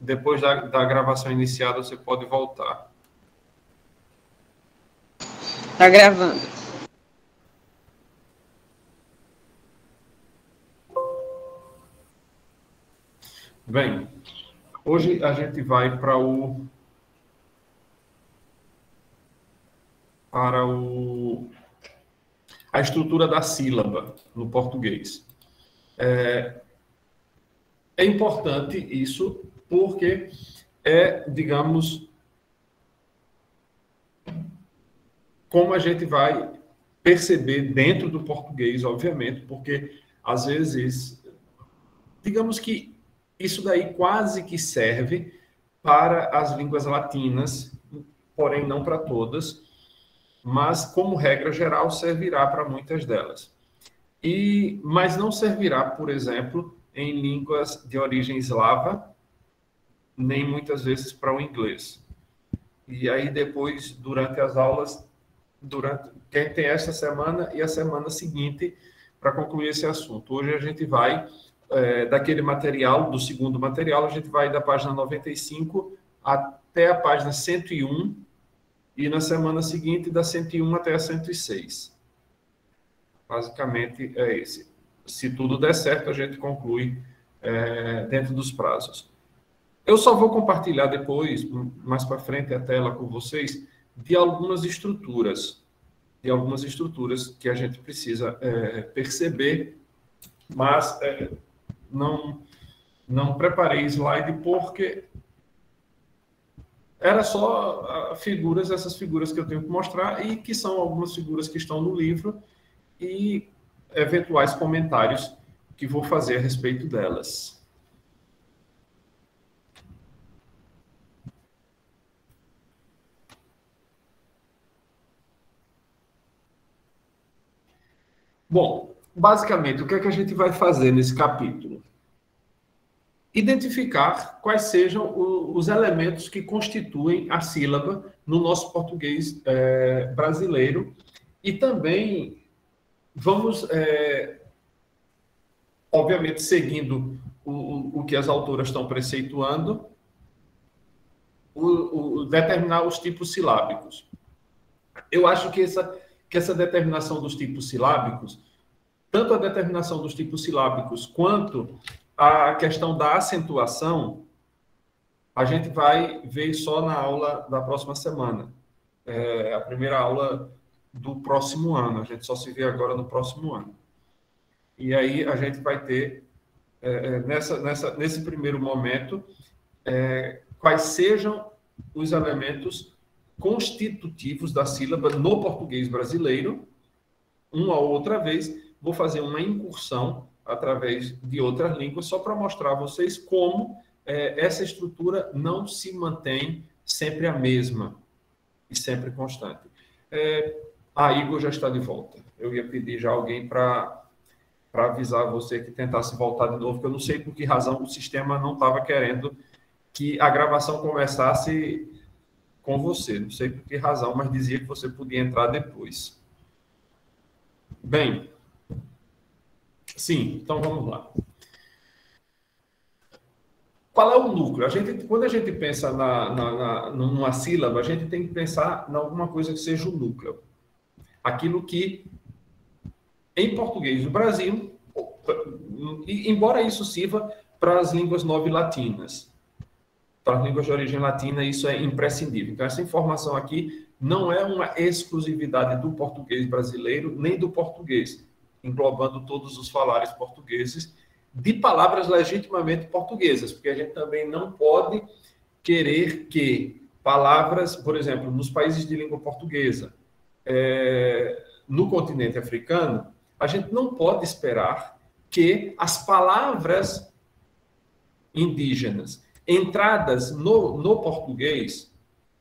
depois da gravação iniciada, você pode voltar. Tá gravando. Bem, hoje a gente vai para a estrutura da sílaba no português. É importante isso porque digamos, como a gente vai perceber dentro do português, obviamente, porque às vezes, digamos que isso daí quase que serve para as línguas latinas, porém não para todas, mas como regra geral servirá para muitas delas. Mas não servirá, por exemplo, em línguas de origem eslava, nem muitas vezes para o inglês. E aí depois, durante as aulas, quem tem esta semana e a semana seguinte para concluir esse assunto. Hoje a gente vai daquele material, do segundo material, a gente vai da página 95 até a página 101 e na semana seguinte da 101 até a 106. Basicamente é esse. Se tudo der certo, a gente conclui dentro dos prazos. Eu só vou compartilhar depois, mais para frente, a tela com vocês, de algumas estruturas que a gente precisa perceber, mas não preparei slide porque era só essas figuras que eu tenho que mostrar e que são algumas figuras que estão no livro e eventuais comentários que vou fazer a respeito delas. Bom, basicamente, o que é que a gente vai fazer nesse capítulo? Identificar quais sejam os elementos que constituem a sílaba no nosso português brasileiro e também vamos, obviamente, seguindo o que as autoras estão preceituando, determinar os tipos silábicos. Eu acho que essa determinação dos tipos silábicos, tanto a determinação dos tipos silábicos quanto a questão da acentuação, a gente vai ver só na aula da próxima semana. A primeira aula do próximo ano. A gente só se vê agora no próximo ano. E aí a gente vai ter, nesse primeiro momento, quais sejam os elementos constitutivos da sílaba no português brasileiro. Uma ou outra vez, vou fazer uma incursão através de outras línguas, só para mostrar a vocês como essa estrutura não se mantém sempre a mesma e sempre constante. Igor já está de volta. Eu ia pedir já alguém para avisar você que tentasse voltar de novo, porque eu não sei por que razão o sistema não estava querendo que a gravação começasse com você. Não sei por que razão, mas dizia que você podia entrar depois. Bem, sim, então vamos lá. Qual é o núcleo? Quando a gente pensa numa sílaba, a gente tem que pensar em alguma coisa que seja o núcleo. Aquilo que, em português do Brasil, embora isso sirva para as línguas novilatinas, para as línguas de origem latina, isso é imprescindível. Então, essa informação aqui não é uma exclusividade do português brasileiro, nem do português, englobando todos os falares portugueses, de palavras legitimamente portuguesas, porque a gente também não pode querer que palavras, por exemplo, nos países de língua portuguesa, no continente africano, a gente não pode esperar que as palavras indígenas entradas no português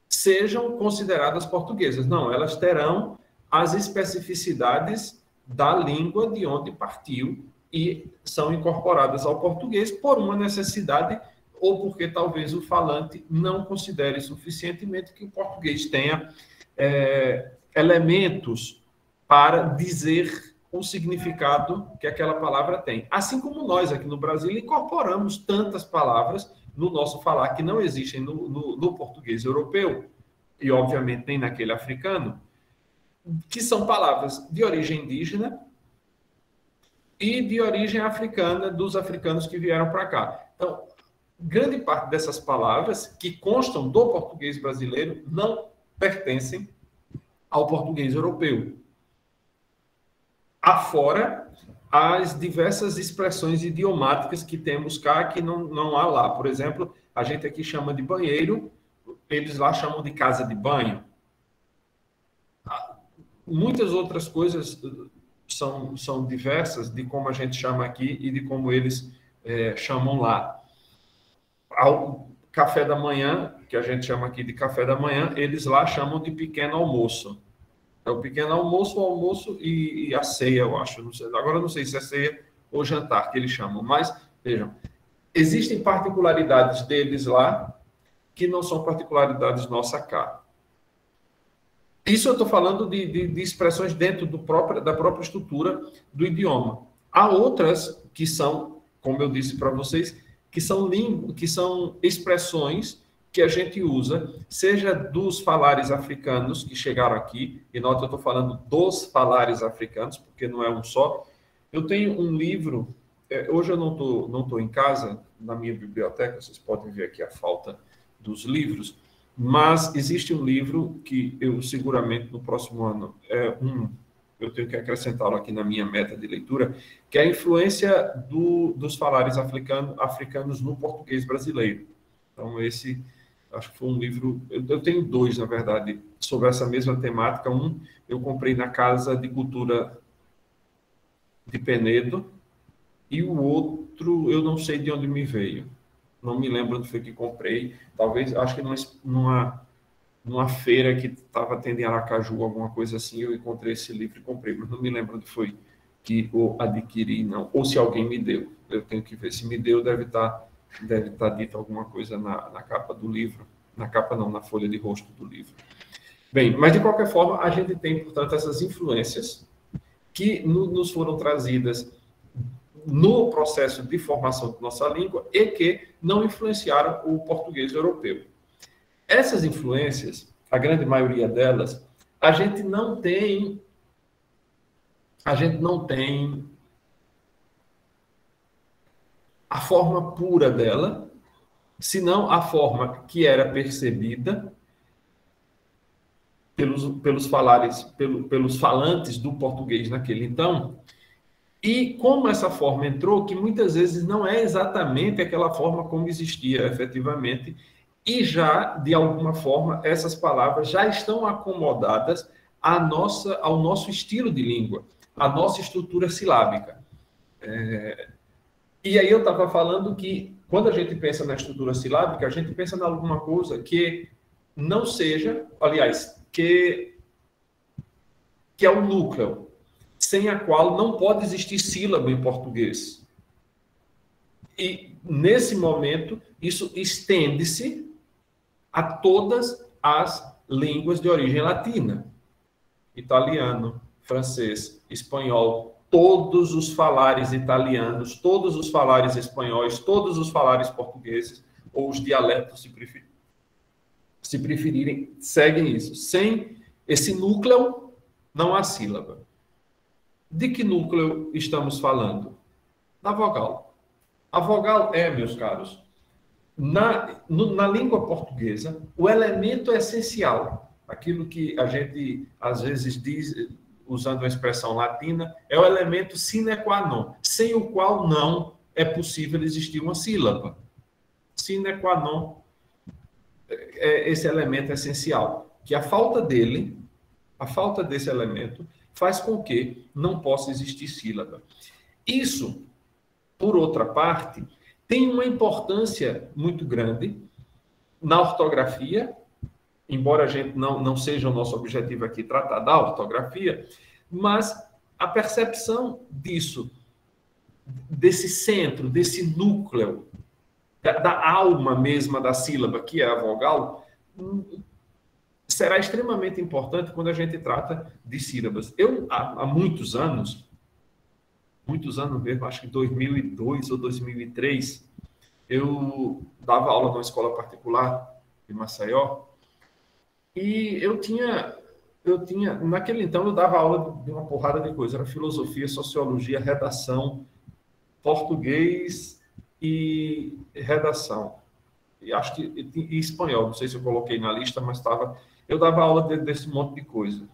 sejam consideradas portuguesas. Não, elas terão as especificidades da língua de onde partiu e são incorporadas ao português por uma necessidade ou porque talvez o falante não considere suficientemente que o português tenha elementos para dizer o significado que aquela palavra tem. Assim como nós aqui no Brasil incorporamos tantas palavras no nosso falar, que não existem no português europeu, e obviamente nem naquele africano, que são palavras de origem indígena e de origem africana, dos africanos que vieram para cá. Então, grande parte dessas palavras que constam do português brasileiro não pertencem ao português europeu. Afora as diversas expressões idiomáticas que temos cá, que não há lá. Por exemplo, a gente aqui chama de banheiro, eles lá chamam de casa de banho. Muitas outras coisas são diversas de como a gente chama aqui e de como eles chamam lá. Ao café da manhã, que a gente chama aqui de café da manhã, eles lá chamam de pequeno almoço. É o pequeno almoço, o almoço e a ceia, eu acho. Não sei, agora não sei se é ceia ou jantar que eles chamam, mas vejam, existem particularidades deles lá que não são particularidades nossa cá. Isso eu estou falando de expressões dentro da própria estrutura do idioma. Há outras que são, como eu disse para vocês, que são expressões que a gente usa, seja dos falares africanos que chegaram aqui, e nota, eu estou falando dos falares africanos, porque não é um só. Eu tenho um livro, hoje eu não estou em casa, na minha biblioteca, vocês podem ver aqui a falta dos livros, mas existe um livro que eu seguramente no próximo ano, eu tenho que acrescentá-lo aqui na minha meta de leitura, que é a influência dos falares africanos no português brasileiro. Então, esse, acho que foi um livro, eu tenho dois, na verdade, sobre essa mesma temática. Um, eu comprei na Casa de Cultura de Penedo, e o outro, eu não sei de onde me veio. Não me lembro onde foi que comprei. Talvez, acho que numa feira que estava tendo em Aracaju, alguma coisa assim, eu encontrei esse livro e comprei, mas não me lembro onde foi que eu adquiri, não. Ou se alguém me deu. Eu tenho que ver. Se me deu, deve estar dito alguma coisa na capa do livro. Na capa não, na folha de rosto do livro. Bem, mas de qualquer forma, a gente tem, portanto, essas influências que nos foram trazidas no processo de formação de nossa língua e que não influenciaram o português europeu. Essas influências, a grande maioria delas, a gente não tem a forma pura dela, senão a forma que era percebida pelos falantes do português naquele então. E como essa forma entrou, que muitas vezes não é exatamente aquela forma como existia efetivamente, e já, de alguma forma, essas palavras já estão acomodadas ao nosso estilo de língua, à nossa estrutura silábica. E aí eu estava falando que, quando a gente pensa na estrutura silábica, a gente pensa em alguma coisa que não seja, aliás, que é o núcleo, sem a qual não pode existir sílaba em português. E, nesse momento, isso estende-se a todas as línguas de origem latina. Italiano, francês, espanhol, todos os falares italianos, todos os falares espanhóis, todos os falares portugueses, ou os dialetos, se preferirem, seguem isso. Sem esse núcleo, não há sílaba. De que núcleo estamos falando? Da vogal. A vogal é, meus caros, na língua portuguesa, o elemento essencial, aquilo que a gente às vezes diz, usando a expressão latina, é o elemento sine qua non, sem o qual não é possível existir uma sílaba. Sine qua non é esse elemento essencial, que a falta desse elemento, faz com que não possa existir sílaba. Isso, por outra parte, tem uma importância muito grande na ortografia, embora a gente não seja o nosso objetivo aqui tratar da ortografia, mas a percepção disso, desse centro, desse núcleo, da alma mesma da sílaba, que é a vogal, será extremamente importante quando a gente trata de sílabas. Eu, há muitos anos mesmo, acho que 2002 ou 2003, Eu dava aula numa escola particular de Maceió e naquele então, eu dava aula de uma porrada de coisa. Era filosofia, sociologia, redação, português e redação. E acho que e espanhol, não sei se eu coloquei na lista, mas estava. Eu dava aula desse monte de coisa.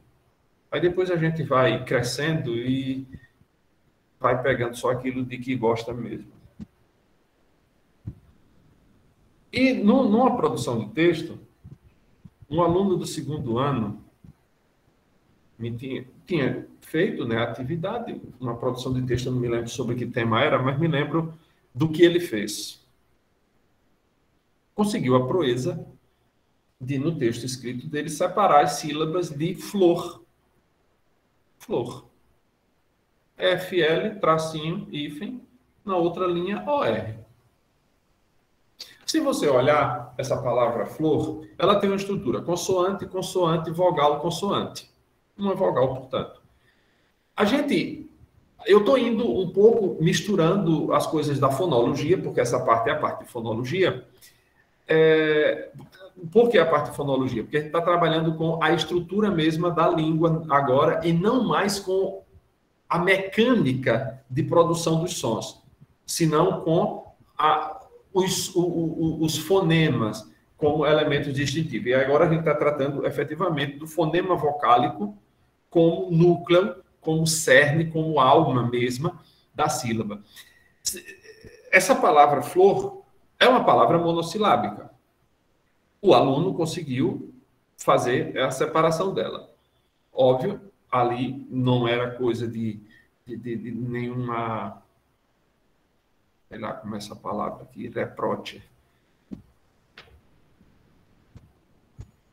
Aí depois a gente vai crescendo e vai pegando só aquilo de que gosta mesmo. E numa produção de texto, um aluno do segundo ano tinha feito, né, atividade, uma produção de texto, eu não me lembro sobre que tema era, mas me lembro do que ele fez. Conseguiu a proeza de, no texto escrito dele, separar as sílabas de flor. Flor. FL, tracinho, hífen, na outra linha, OR. Se você olhar essa palavra flor, ela tem uma estrutura consoante, consoante, vogal, consoante. Uma vogal, portanto. Eu estou indo um pouco misturando as coisas da fonologia, porque essa parte é a parte de fonologia. Por que a parte de fonologia? Porque a gente está trabalhando com a estrutura mesma da língua agora e não mais com a mecânica de produção dos sons, senão com os fonemas como elementos distintivos. E agora a gente está tratando efetivamente do fonema vocálico como núcleo, como cerne, como alma mesma da sílaba. Essa palavra flor é uma palavra monossilábica. O aluno conseguiu fazer a separação dela. Óbvio, ali não era coisa de nenhuma... Sei lá como é essa palavra aqui, reproche.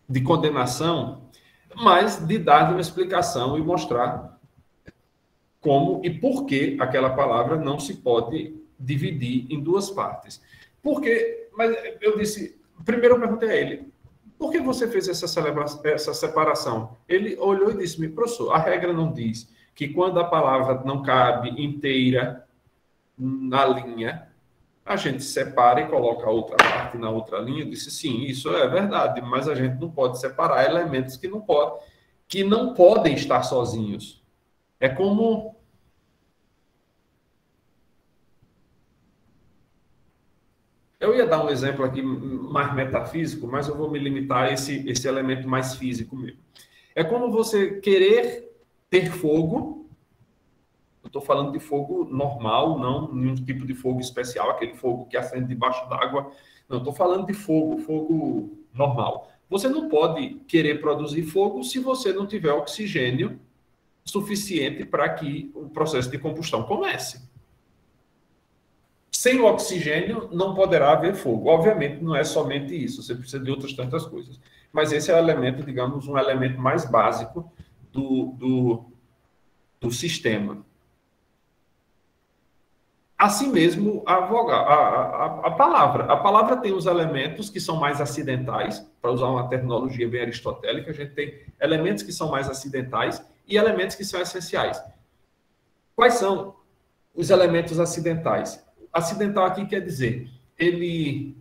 De condenação, mas de dar uma explicação e mostrar como e por que aquela palavra não se pode dividir em duas partes. Por quê? Mas eu disse... Primeiro eu perguntei a ele, por que você fez essa separação? Ele olhou e disse-me, professor, a regra não diz que quando a palavra não cabe inteira na linha, a gente separa e coloca a outra parte na outra linha. Eu disse, sim, isso é verdade, mas a gente não pode separar elementos que não podem estar sozinhos. É como... Eu ia dar um exemplo aqui mais metafísico, mas eu vou me limitar a esse elemento mais físico mesmo. É como você querer ter fogo. Eu estou falando de fogo normal, não nenhum tipo de fogo especial, aquele fogo que acende debaixo d'água. Não, estou falando de fogo normal. Você não pode querer produzir fogo se você não tiver oxigênio suficiente para que o processo de combustão comece. Sem o oxigênio, não poderá haver fogo. Obviamente, não é somente isso, você precisa de outras tantas coisas. Mas esse é o elemento, digamos, um elemento mais básico do sistema. Assim mesmo, a palavra. A palavra tem os elementos que são mais acidentais, para usar uma terminologia bem aristotélica, a gente tem elementos que são mais acidentais e elementos que são essenciais. Quais são os elementos acidentais? Acidental aqui quer dizer, ele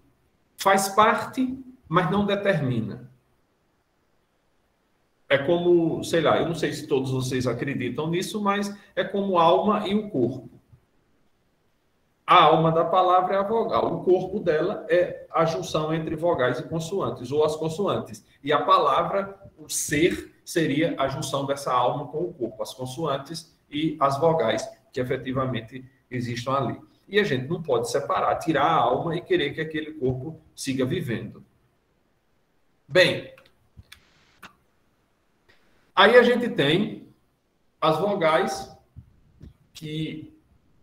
faz parte, mas não determina. É como, sei lá, eu não sei se todos vocês acreditam nisso, mas é como a alma e o corpo. A alma da palavra é a vogal, o corpo dela é a junção entre vogais e consoantes, ou as consoantes. E a palavra, o ser, seria a junção dessa alma com o corpo, as consoantes e as vogais, que efetivamente existam ali. E a gente não pode separar, tirar a alma e querer que aquele corpo siga vivendo. Bem, aí a gente tem as vogais que,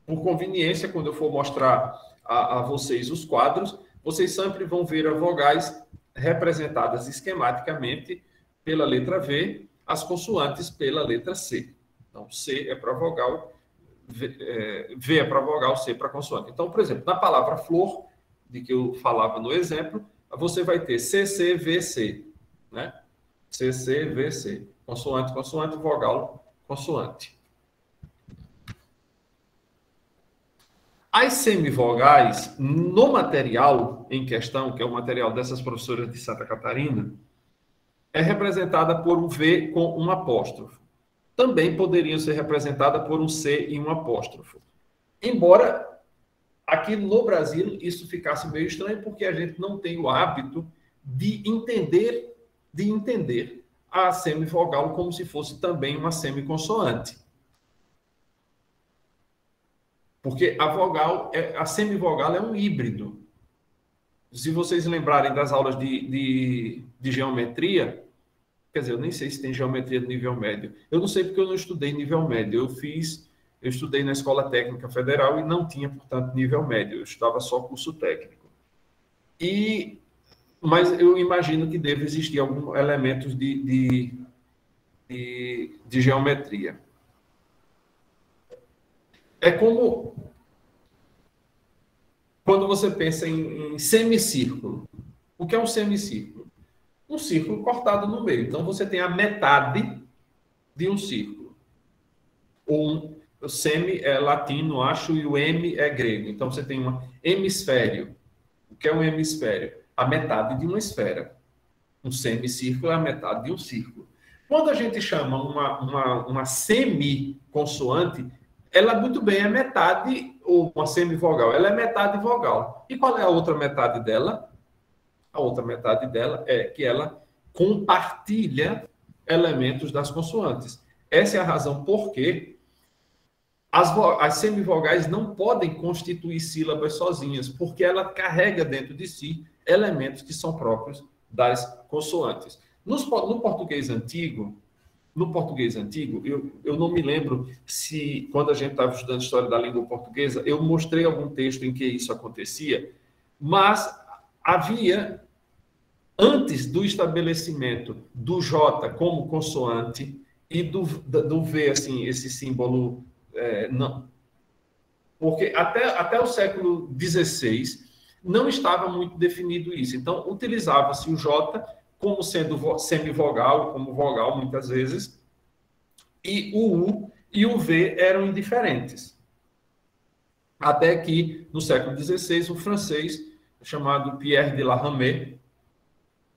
por conveniência, quando eu for mostrar a vocês os quadros, vocês sempre vão ver as vogais representadas esquematicamente pela letra V, as consoantes pela letra C. Então, C é para vogal, V é para vogal, C para consoante. Então, por exemplo, na palavra flor, de que eu falava no exemplo, você vai ter CC, VC, né? CC, VC. Consoante, consoante, vogal, consoante. As semivogais, no material em questão, que é o material dessas professoras de Santa Catarina, é representada por um V com um apóstrofo. Também poderiam ser representadas por um C e um apóstrofo. Embora aqui no Brasil isso ficasse meio estranho, porque a gente não tem o hábito de entender a semivogal como se fosse também uma semiconsoante. Porque a semivogal é um híbrido. Se vocês lembrarem das aulas de geometria, quer dizer, eu nem sei se tem geometria de nível médio. Eu não sei porque eu não estudei nível médio. Eu estudei na Escola Técnica Federal e não tinha, portanto, nível médio. Eu estudava só curso técnico. Mas eu imagino que deve existir alguns elementos de geometria. É como quando você pensa em semicírculo. O que é um semicírculo? Um círculo cortado no meio. Então, você tem a metade de um círculo. O semi é latino, acho, e o hemi é grego. Então, você tem um hemisfério. O que é um hemisfério? A metade de uma esfera. Um semicírculo é a metade de um círculo. Quando a gente chama uma semiconsoante, ela muito bem é metade, ou uma semivogal, ela é metade vogal. E qual é a outra metade dela? A outra metade dela é que ela compartilha elementos das consoantes. Essa é a razão por que as semivogais não podem constituir sílabas sozinhas, porque ela carrega dentro de si elementos que são próprios das consoantes. No português antigo, eu não me lembro se, quando a gente estava estudando História da Língua Portuguesa, eu mostrei algum texto em que isso acontecia, mas havia, antes do estabelecimento do J como consoante e do V, assim, esse símbolo, não. Porque até o século XVI não estava muito definido isso. Então, utilizava-se o J como sendo semivogal, como vogal, muitas vezes, e o U e o V eram indiferentes. Até que, no século XVI, um francês chamado Pierre de la Ramée,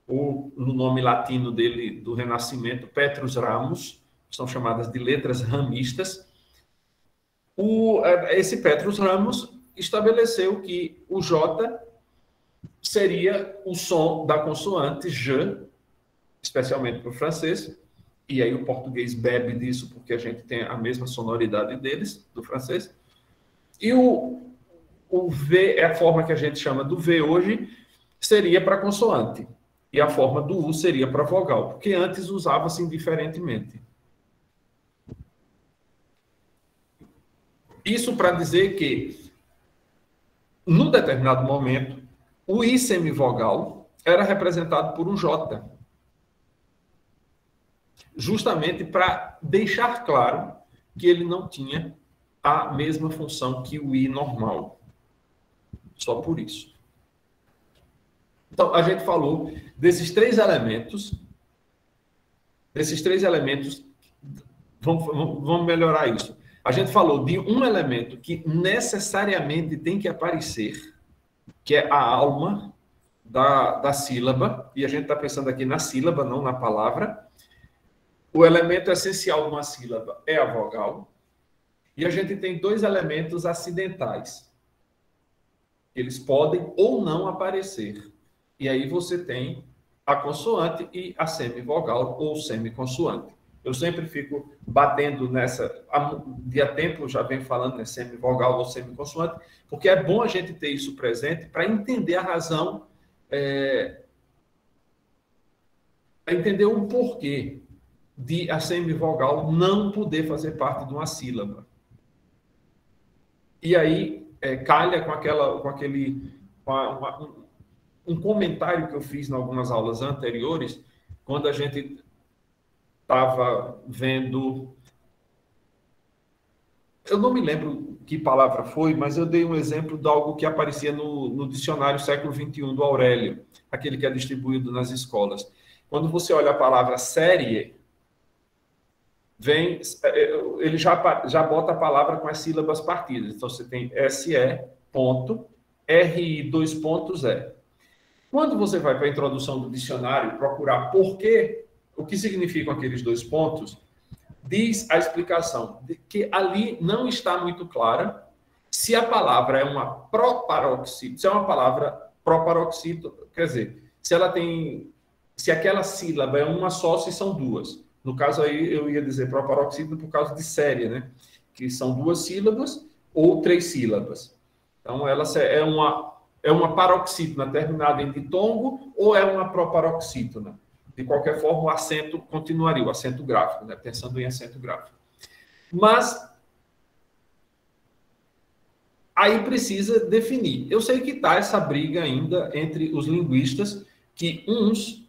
ou no nome latino dele, do Renascimento, Petrus Ramus, são chamadas de letras ramistas, esse Petrus Ramus estabeleceu que o J seria o som da consoante J, especialmente para o francês, e aí o português bebe disso porque a gente tem a mesma sonoridade deles, do francês. E o V, é a forma que a gente chama do V hoje, seria para consoante. E a forma do U seria para vogal, porque antes usava-se indiferentemente. Isso para dizer que, num determinado momento, o I semivogal era representado por um J. Justamente para deixar claro que ele não tinha a mesma função que o I normal. Só por isso. Então, a gente falou desses três elementos. Vamos melhorar isso. A gente falou de um elemento que necessariamente tem que aparecer, que é a alma da sílaba, e a gente está pensando aqui na sílaba, não na palavra. O elemento essencial de uma sílaba é a vogal, e a gente tem dois elementos acidentais. Eles podem ou não aparecer. E aí você tem a consoante e a semivogal ou semiconsoante. Eu sempre fico batendo nessa, há tempo já venho falando, né, semivogal ou semiconsoante, porque é bom a gente ter isso presente para entender a razão, para entender o porquê de a semivogal não poder fazer parte de uma sílaba. E aí calha um comentário que eu fiz em algumas aulas anteriores, quando a gente estava vendo... Eu não me lembro que palavra foi, mas eu dei um exemplo de algo que aparecia no dicionário século XXI do Aurélio, aquele que é distribuído nas escolas. Quando você olha a palavra série, ele já bota a palavra com as sílabas partidas. Então, você tem SE, ponto, RI, dois pontos, E. Quando você vai para a introdução do dicionário procurar por quê, o que significam aqueles dois pontos, diz a explicação de que ali não está muito clara se a palavra é uma proparoxítona, se é uma palavra proparoxítona, quer dizer, se aquela sílaba é uma só, se são duas. No caso aí, eu ia dizer proparoxítona por causa de série, né? Que são duas sílabas ou três sílabas. Então, ela é uma paroxítona terminada em ditongo ou é uma proparoxítona? De qualquer forma, o acento continuaria, o acento gráfico, né? Pensando em acento gráfico. Mas aí precisa definir. Eu sei que está essa briga ainda entre os linguistas, que uns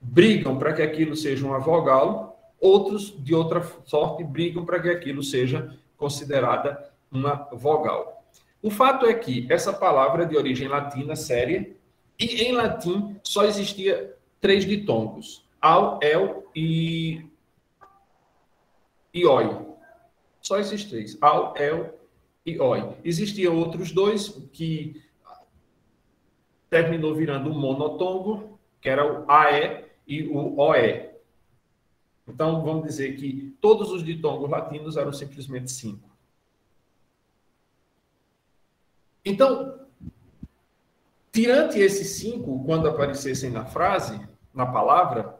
brigam para que aquilo seja uma vogal, outros, de outra sorte, brigam para que aquilo seja considerada uma vogal. O fato é que essa palavra é de origem latina, séria, e em latim só existia 3 ditongos, au, el e oi. Só esses 3, au, el e oi. Existiam outros 2 que terminou virando um monotongo, que era o ae e o oe. Então, vamos dizer que todos os ditongos latinos eram simplesmente 5. Então, tirante esses 5, quando aparecessem na frase, na palavra,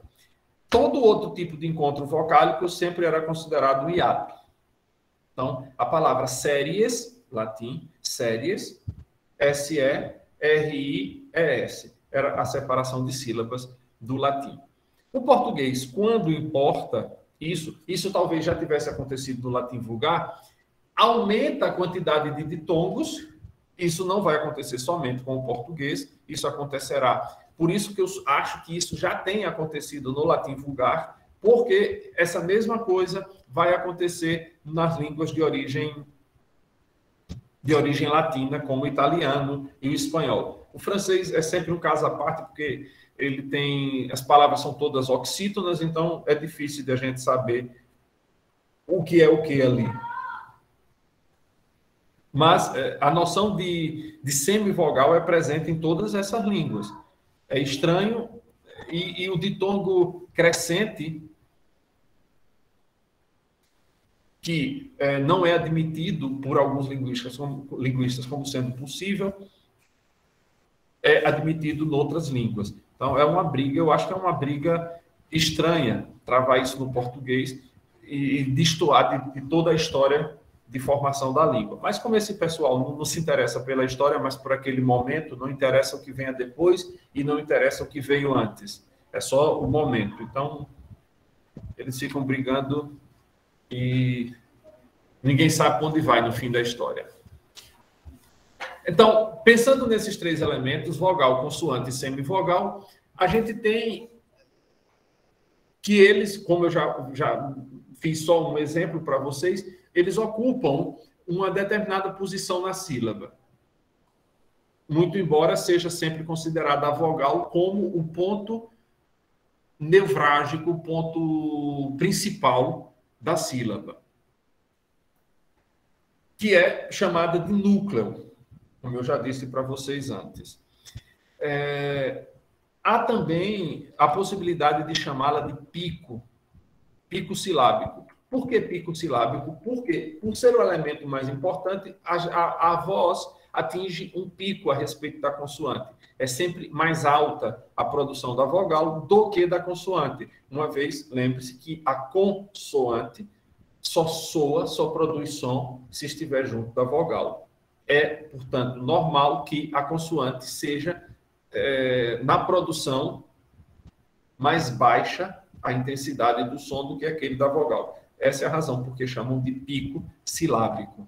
todo outro tipo de encontro vocálico sempre era considerado hiato. Então, a palavra séries, latim, séries, S-E-R-I-E-S, era a separação de sílabas do latim. O português, quando importa isso talvez já tivesse acontecido no latim vulgar, aumenta a quantidade de ditongos. Isso não vai acontecer somente com o português, isso acontecerá. Por isso que eu acho que isso já tem acontecido no latim vulgar, porque essa mesma coisa vai acontecer nas línguas de origem latina, como o italiano e o espanhol. O francês é sempre um caso à parte, porque ele tem... as palavras são todas oxítonas, então é difícil de a gente saber o que é o que ali. Mas a noção de semivogal é presente em todas essas línguas. É estranho, e o ditongo crescente, que não é admitido por alguns linguistas como sendo possível, é admitido em outras línguas. Então, é uma briga, eu acho que é uma briga estranha travar isso no português e destoar de toda a história de formação da língua. Mas como esse pessoal não se interessa pela história, mas por aquele momento, não interessa o que venha depois e não interessa o que veio antes. É só o momento. Então, eles ficam brigando e ninguém sabe para onde vai no fim da história. Então, pensando nesses 3 elementos, vogal, consoante e semivogal, a gente tem que eles, como eu já fiz só um exemplo para vocês, eles ocupam uma determinada posição na sílaba. Muito embora seja sempre considerada a vogal como o ponto nevrálgico, o ponto principal da sílaba, que é chamada de núcleo, como eu já disse para vocês antes. Há também a possibilidade de chamá-la de pico silábico. Por que pico silábico? Porque, por ser o elemento mais importante, a voz atinge um pico a respeito da consoante. É sempre mais alta a produção da vogal do que da consoante. Uma vez, lembre-se que a consoante só soa, só produz som se estiver junto da vogal. É, portanto, normal que a consoante seja, na produção, mais baixa a intensidade do som do que aquele da vogal. Essa é a razão porque chamam de pico silábico.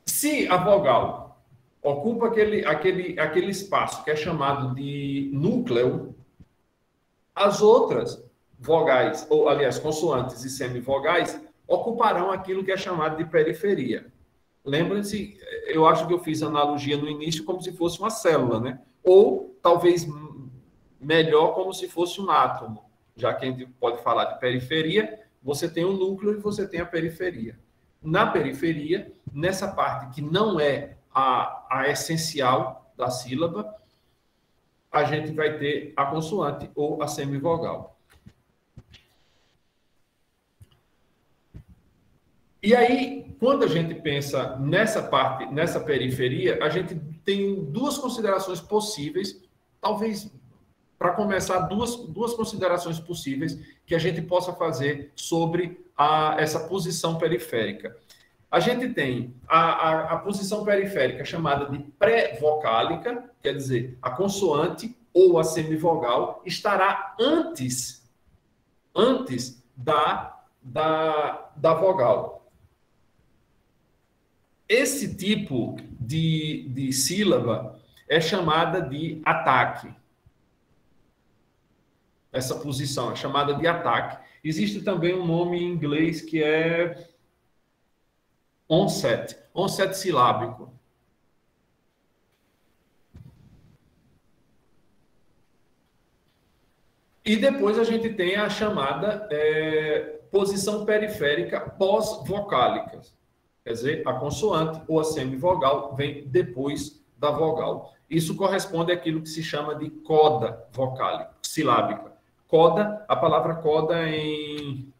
Se a vogal ocupa aquele espaço que é chamado de núcleo, as outras vogais, ou aliás, consoantes e semivogais, ocuparão aquilo que é chamado de periferia. Lembrem-se, eu acho que eu fiz analogia no início como se fosse uma célula, né? Ou talvez melhor como se fosse um átomo. Já que a gente pode falar de periferia, você tem o núcleo e você tem a periferia. Na periferia, nessa parte que não é a essencial da sílaba, a gente vai ter a consoante ou a semivogal. E aí, quando a gente pensa nessa parte, nessa periferia, a gente tem duas considerações possíveis, talvez para começar, duas considerações possíveis que a gente possa fazer sobre essa posição periférica. A gente tem a posição periférica chamada de pré-vocálica, quer dizer, a consoante ou a semivogal estará antes da vogal. Esse tipo de sílaba é chamada de ataque. Essa posição é chamada de ataque. Existe também um nome em inglês que é onset silábico. E depois a gente tem a chamada posição periférica pós-vocálica. Quer dizer, a consoante ou a semivogal vem depois da vogal. Isso corresponde àquilo que se chama de coda vocálica, silábica. Coda, a palavra coda em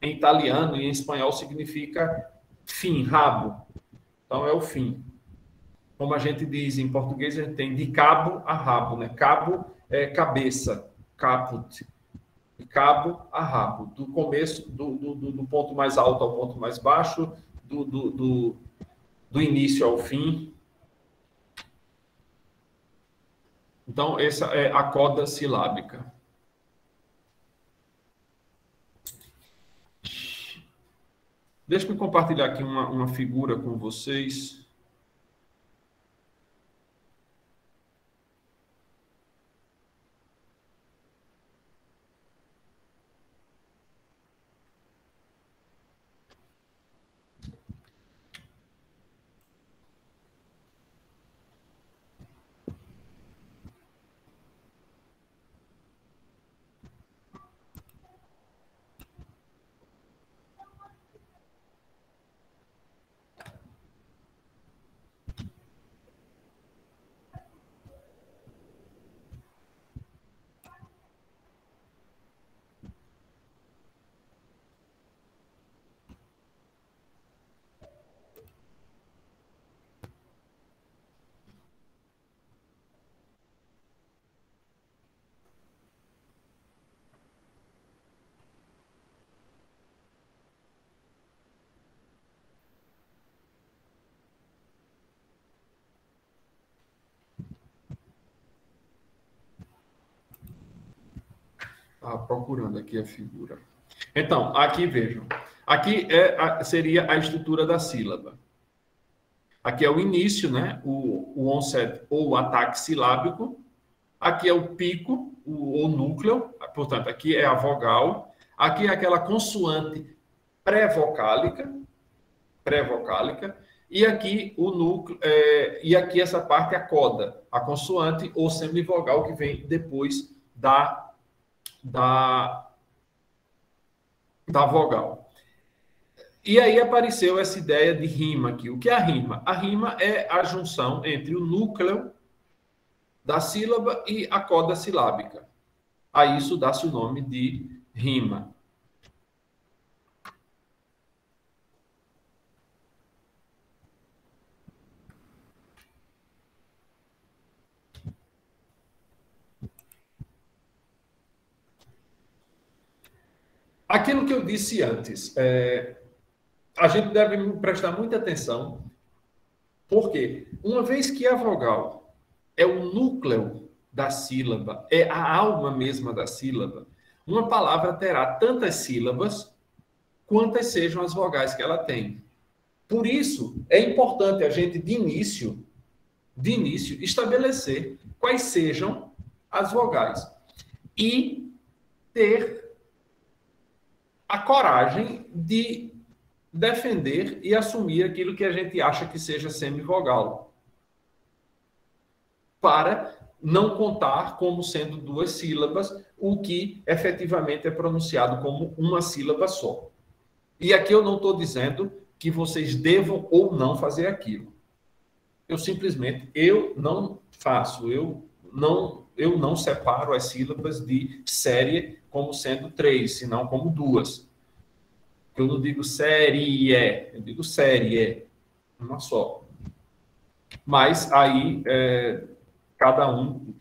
italiano e em espanhol significa fim, rabo. Então é o fim. Como a gente diz em português, a gente tem de cabo a rabo, né? Cabo é cabeça, caput. De cabo a rabo. Do começo, do ponto mais alto ao ponto mais baixo, do início ao fim. Então, essa é a coda silábica. Deixa eu compartilhar aqui uma figura com vocês. Procurando aqui a figura. Então, aqui vejam. Aqui seria a estrutura da sílaba. Aqui é o início, né? O onset ou o ataque silábico. Aqui é o pico, o núcleo. Portanto, aqui é a vogal. Aqui é aquela consoante pré-vocálica. E aqui o núcleo, e aqui essa parte é a coda, a consoante ou semivogal que vem depois da vogal. E aí apareceu essa ideia de rima aqui. O que é a rima? A rima é a junção entre o núcleo da sílaba e a coda silábica. A isso dá-se o nome de rima. Aquilo que eu disse antes, a gente deve prestar muita atenção, porque uma vez que a vogal é o núcleo da sílaba, é a alma mesma da sílaba, uma palavra terá tantas sílabas quantas sejam as vogais que ela tem. Por isso, é importante a gente, de início, estabelecer quais sejam as vogais e ter a coragem de defender e assumir aquilo que a gente acha que seja semivogal, para não contar como sendo duas sílabas, o que efetivamente é pronunciado como uma sílaba só. E aqui eu não estou dizendo que vocês devam ou não fazer aquilo. Eu não faço, eu não separo as sílabas de série como sendo 3, senão como 2. Eu não digo série, eu digo série, uma só. Mas aí, cada um,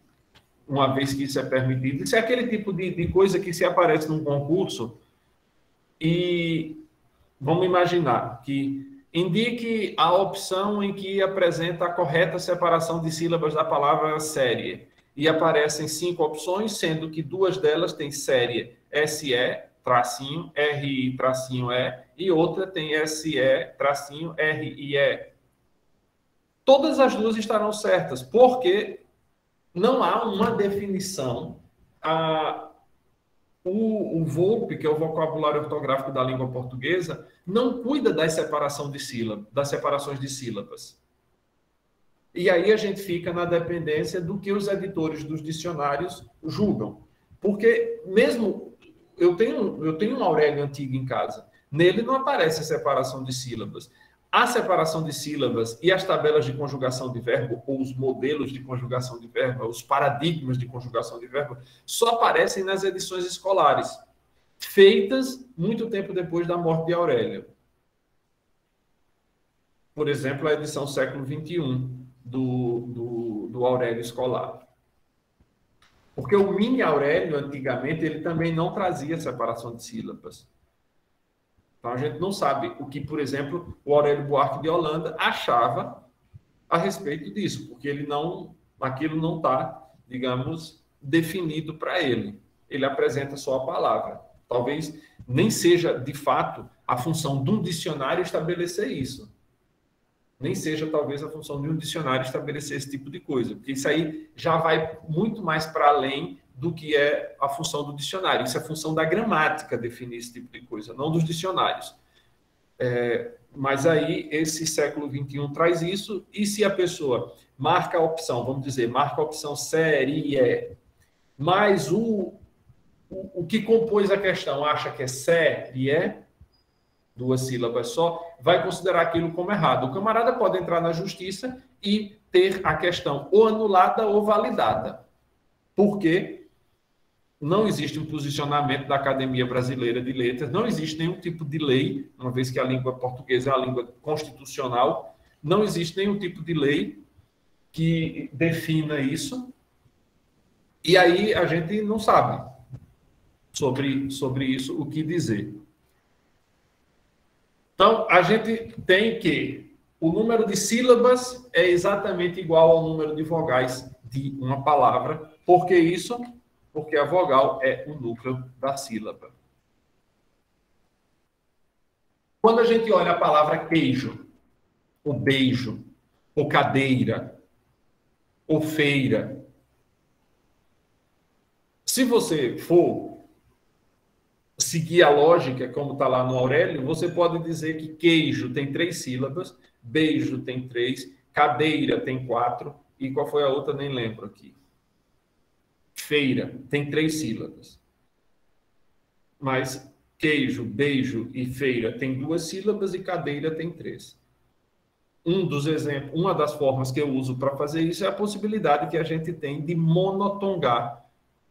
uma vez que isso é permitido, isso é aquele tipo de coisa que se aparece num concurso e vamos imaginar que indique a opção em que apresenta a correta separação de sílabas da palavra série. E aparecem 5 opções, sendo que 2 delas têm série SE, tracinho, RI, tracinho E, e outra tem SE, tracinho, RIE. Todas as 2 estarão certas, porque não há uma definição. O VOLP, que é o vocabulário ortográfico da língua portuguesa, não cuida das separações de sílabas. E aí a gente fica na dependência do que os editores dos dicionários julgam. Porque mesmo eu tenho um Aurélio antigo em casa, nele não aparece a separação de sílabas. A separação de sílabas e as tabelas de conjugação de verbo, ou os modelos de conjugação de verbo, os paradigmas de conjugação de verbo, só aparecem nas edições escolares, feitas muito tempo depois da morte de Aurélio. Por exemplo, a edição século XXI do Aurélio escolar. Porque o mini Aurélio, antigamente, ele também não trazia separação de sílabas. Então, a gente não sabe o que, por exemplo, o Aurélio Buarque de Holanda achava a respeito disso, porque aquilo não está, digamos, definido para ele. Ele apresenta só a palavra. Talvez nem seja, de fato, a função de um dicionário estabelecer isso. Nem seja, talvez, a função de um dicionário estabelecer esse tipo de coisa, porque isso aí já vai muito mais para além do que é a função do dicionário. Isso é a função da gramática definir esse tipo de coisa, não dos dicionários. Mas aí, esse século XXI traz isso, e se a pessoa marca a opção, vamos dizer, marca a opção série, mas o que compôs a questão acha que é série, 2 sílabas só, vai considerar aquilo como errado. O camarada pode entrar na justiça e ter a questão ou anulada ou validada. Porque não existe um posicionamento da Academia Brasileira de Letras, não existe nenhum tipo de lei, uma vez que a língua portuguesa é uma língua constitucional, não existe nenhum tipo de lei que defina isso, e aí a gente não sabe sobre isso o que dizer. Então, a gente tem que o número de sílabas é exatamente igual ao número de vogais de uma palavra. Por que isso? Porque a vogal é o núcleo da sílaba. Quando a gente olha a palavra queijo, ou beijo, ou cadeira, ou feira, se você for seguir a lógica, como está lá no Aurélio, você pode dizer que queijo tem 3 sílabas, beijo tem 3, cadeira tem 4, e qual foi a outra? Nem lembro aqui. Feira tem 3 sílabas. Mas queijo, beijo e feira tem 2 sílabas e cadeira tem 3. Dos exemplos, uma das formas que eu uso para fazer isso é a possibilidade que a gente tem de monotongar.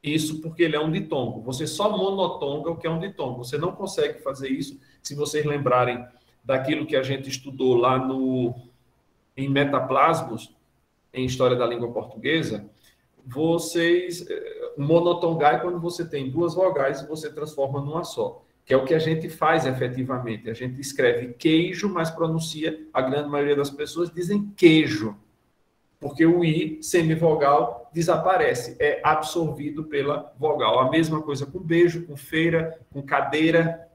Isso porque ele é um ditongo. Você só monotonga o que é um ditongo. Você não consegue fazer isso, se vocês lembrarem daquilo que a gente estudou lá em Metaplasmos, em História da Língua Portuguesa. Monotongar é quando você tem 2 vogais e você transforma numa só, que é o que a gente faz efetivamente. A gente escreve queijo, mas pronuncia, a grande maioria das pessoas dizem queijo, porque o i semivogal desaparece, é absorvido pela vogal. A mesma coisa com beijo, com feira, com cadeira,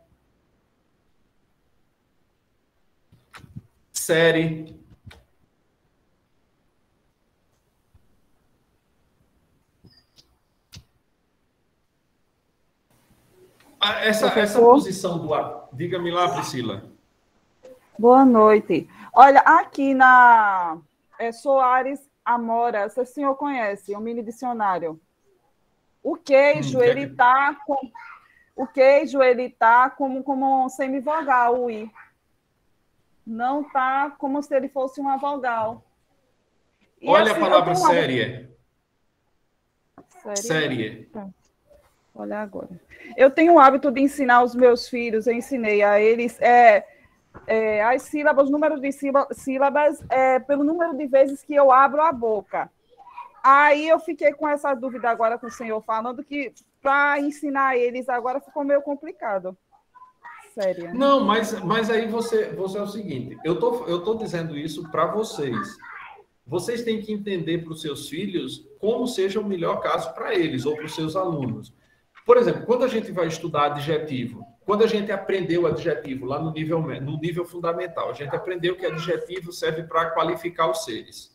série. Essa posição do A. Diga-me lá, Priscila. Boa noite. Olha, aqui na Soares Amora, se o senhor conhece o mini dicionário, o queijo, que é ele tá com... O queijo, ele tá como um semivogal, o i. Não tá como se ele fosse uma vogal. E Olha a assim, eu palavra tenho uma... série. Série? Série. Tá. Olha agora. Eu tenho o hábito de ensinar os meus filhos, eu ensinei a eles as sílabas, os números de sílabas, pelo número de vezes que eu abro a boca. Aí eu fiquei com essa dúvida agora com o senhor, falando que para ensinar eles agora ficou meio complicado. Sério. Não, mas aí você é o seguinte, eu tô dizendo isso para vocês. Vocês têm que entender para os seus filhos como seja o melhor caso para eles ou para os seus alunos. Por exemplo, quando a gente vai estudar adjetivo, quando a gente aprendeu adjetivo lá no nível fundamental, a gente aprendeu que adjetivo serve para qualificar os seres.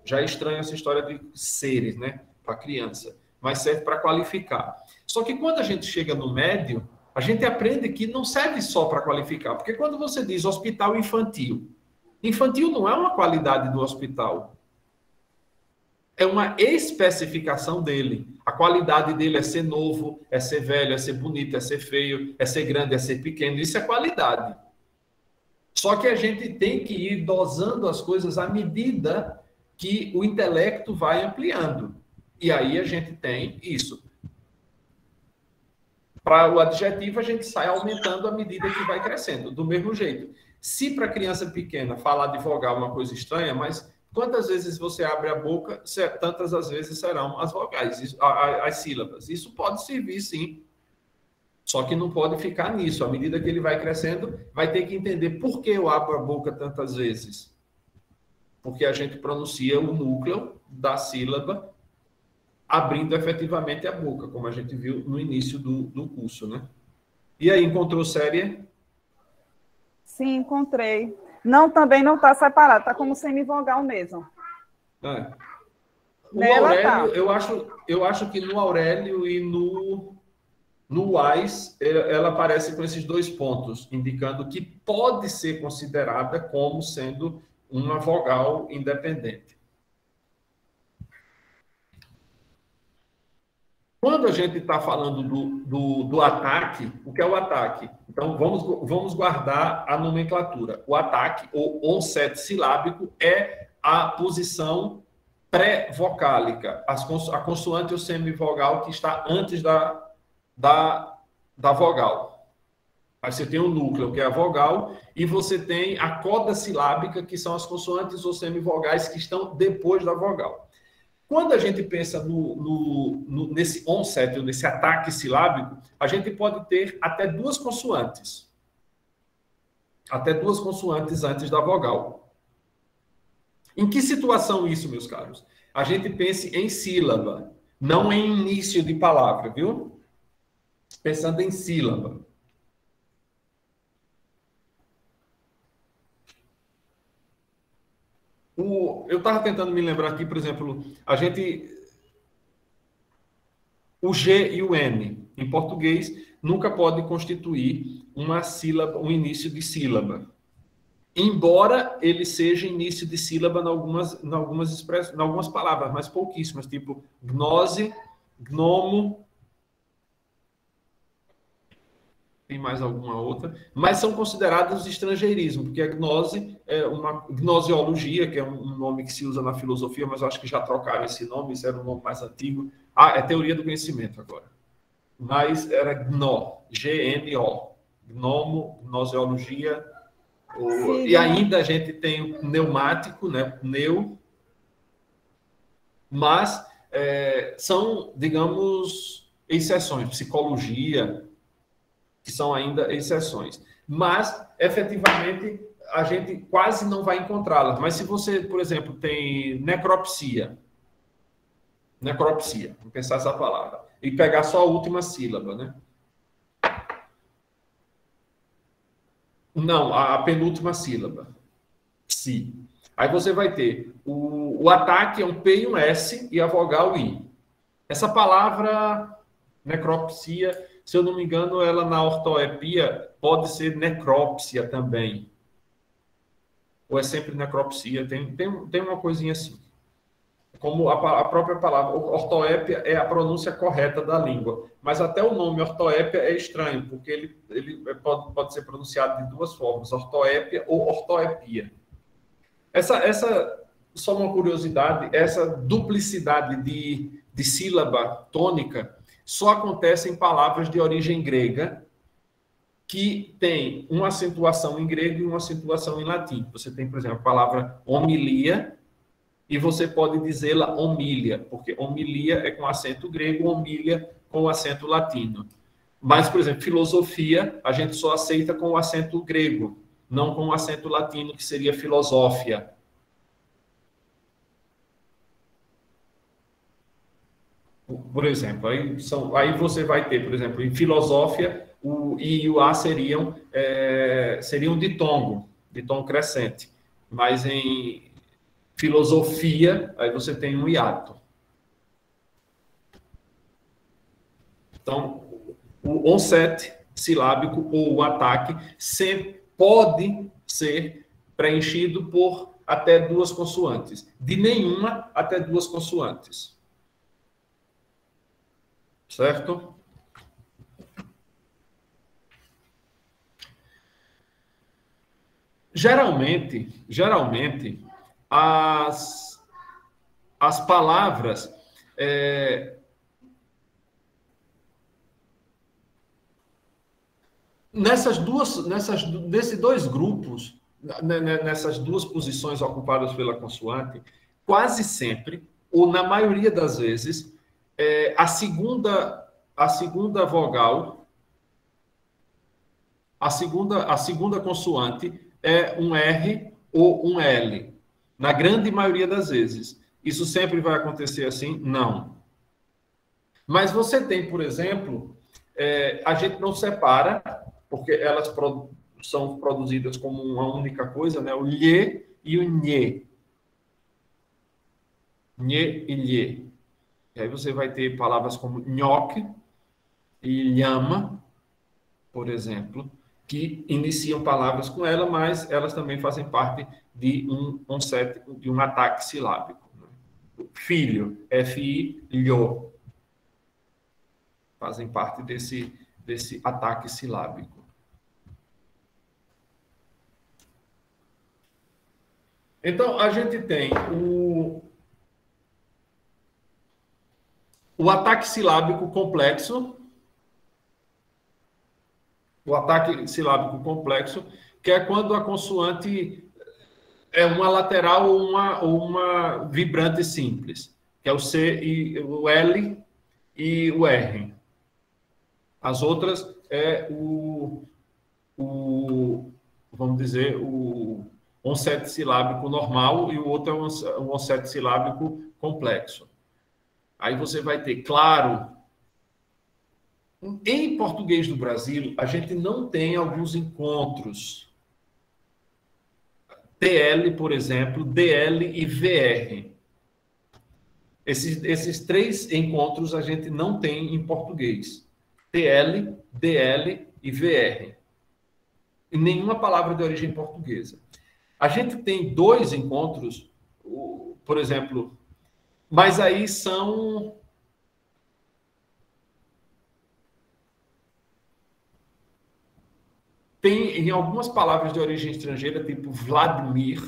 Já é estranho essa história de seres, né? Para criança. Mas serve para qualificar. Só que quando a gente chega no médio, a gente aprende que não serve só para qualificar. Porque quando você diz hospital infantil, infantil não é uma qualidade do hospital. É uma especificação dele. A qualidade dele é ser novo, é ser velho, é ser bonito, é ser feio, é ser grande, é ser pequeno. Isso é qualidade. Só que a gente tem que ir dosando as coisas à medida que o intelecto vai ampliando. E aí a gente tem isso. Para o adjetivo, a gente sai aumentando à medida que vai crescendo. Do mesmo jeito. Se para criança pequena falar de vogal é uma coisa estranha, mas quantas vezes você abre a boca, tantas as vezes serão as vogais, as sílabas. Isso pode servir, sim. Só que não pode ficar nisso. À medida que ele vai crescendo, vai ter que entender por que eu abro a boca tantas vezes. Porque a gente pronuncia o núcleo da sílaba abrindo efetivamente a boca, como a gente viu no início do curso, né? E aí, encontrou série? Sim, encontrei. Não, também não está separado, está como semivogal mesmo. É. O Nela Aurélio, tá. eu acho que no Aurélio e no Wise, ela aparece com esses dois pontos, indicando que pode ser considerada como sendo uma vogal independente. Quando a gente está falando do ataque, o que é o ataque? Então, vamos guardar a nomenclatura. O ataque, ou onset silábico, é a posição pré-vocálica, a consoante ou semivogal que está antes da vogal. Aí você tem o núcleo, que é a vogal, e você tem a coda silábica, que são as consoantes ou semivogais que estão depois da vogal. Quando a gente pensa nesse onset, ou nesse ataque silábico, a gente pode ter até duas consoantes. Até duas consoantes antes da vogal. Em que situação isso, meus caros? A gente pense em sílaba, não em início de palavra, viu? Pensando em sílaba. Eu estava tentando me lembrar aqui, por exemplo, o G e o N, em português, nunca pode constituir uma sílaba, um início de sílaba. Embora ele seja início de sílaba em algumas palavras, mas pouquíssimas, tipo gnose, gnomo, tem mais alguma outra, mas são considerados estrangeirismo, porque a gnose é uma gnoseologia, que é um nome que se usa na filosofia, mas eu acho que já trocaram esse nome, isso era um nome mais antigo. É teoria do conhecimento agora. Mas era GNO, G-N-O, gnomo, gnoseologia, e ainda a gente tem o pneumático, né, pneu, mas são, digamos, exceções, psicologia, que são ainda exceções. Mas, efetivamente, a gente quase não vai encontrá-las. Mas se você, por exemplo, tem necropsia, vamos pensar essa palavra, e pegar só a última sílaba, né? Não, a penúltima sílaba. Si. Aí você vai ter o ataque é um P e um S e a vogal I. Essa palavra necropsia, se eu não me engano, ela na ortoepia pode ser necrópsia também. Ou é sempre necropsia, tem uma coisinha assim. como a própria palavra, ortoépia é a pronúncia correta da língua. Mas até o nome ortoépia é estranho, porque ele pode ser pronunciado de duas formas, ortoépia ou ortoepia. Só uma curiosidade, essa duplicidade de sílaba tônica só acontece em palavras de origem grega, que tem uma acentuação em grego e uma acentuação em latim. Você tem, por exemplo, a palavra homilia, e você pode dizê-la homília, porque homilia é com acento grego, homília com acento latino. Mas, por exemplo, filosofia, a gente só aceita com o acento grego, não com o acento latino, que seria filosófia. Por exemplo, aí você vai ter, por exemplo, em filosofia, o I e o A seriam de tom crescente. Mas em filosofia, aí você tem um hiato. Então, o onset silábico ou o ataque pode ser preenchido por até duas consoantes. De nenhuma até duas consoantes. Certo? Geralmente, as palavras nesses dois grupos, nessas duas posições ocupadas pela consoante, quase sempre, ou na maioria das vezes, a segunda vogal, a segunda consoante é um R ou um L. Na grande maioria das vezes. Isso sempre vai acontecer assim? Não. Mas você tem, por exemplo, a gente não separa, porque elas são produzidas como uma única coisa, né? O lhe e o nhê. Nhê e lhe. E aí você vai ter palavras como nhoque e lhama, por exemplo, que iniciam palavras com ela, mas elas também fazem parte de um ataque silábico. Filho, F-I, lho, fazem parte desse ataque silábico. Então, a gente tem o ataque silábico complexo, que é quando a consoante é uma lateral ou uma vibrante simples, que é o C e o L e o R. As outras é vamos dizer, o onset silábico normal e o outro é um onset silábico complexo. Aí você vai ter, claro, em português do Brasil, a gente não tem alguns encontros. TL, por exemplo, DL e VR. Esses três encontros a gente não tem em português. TL, DL e VR. E nenhuma palavra de origem portuguesa. A gente tem dois encontros, por exemplo, mas aí são... Tem em algumas palavras de origem estrangeira, tipo Vladimir,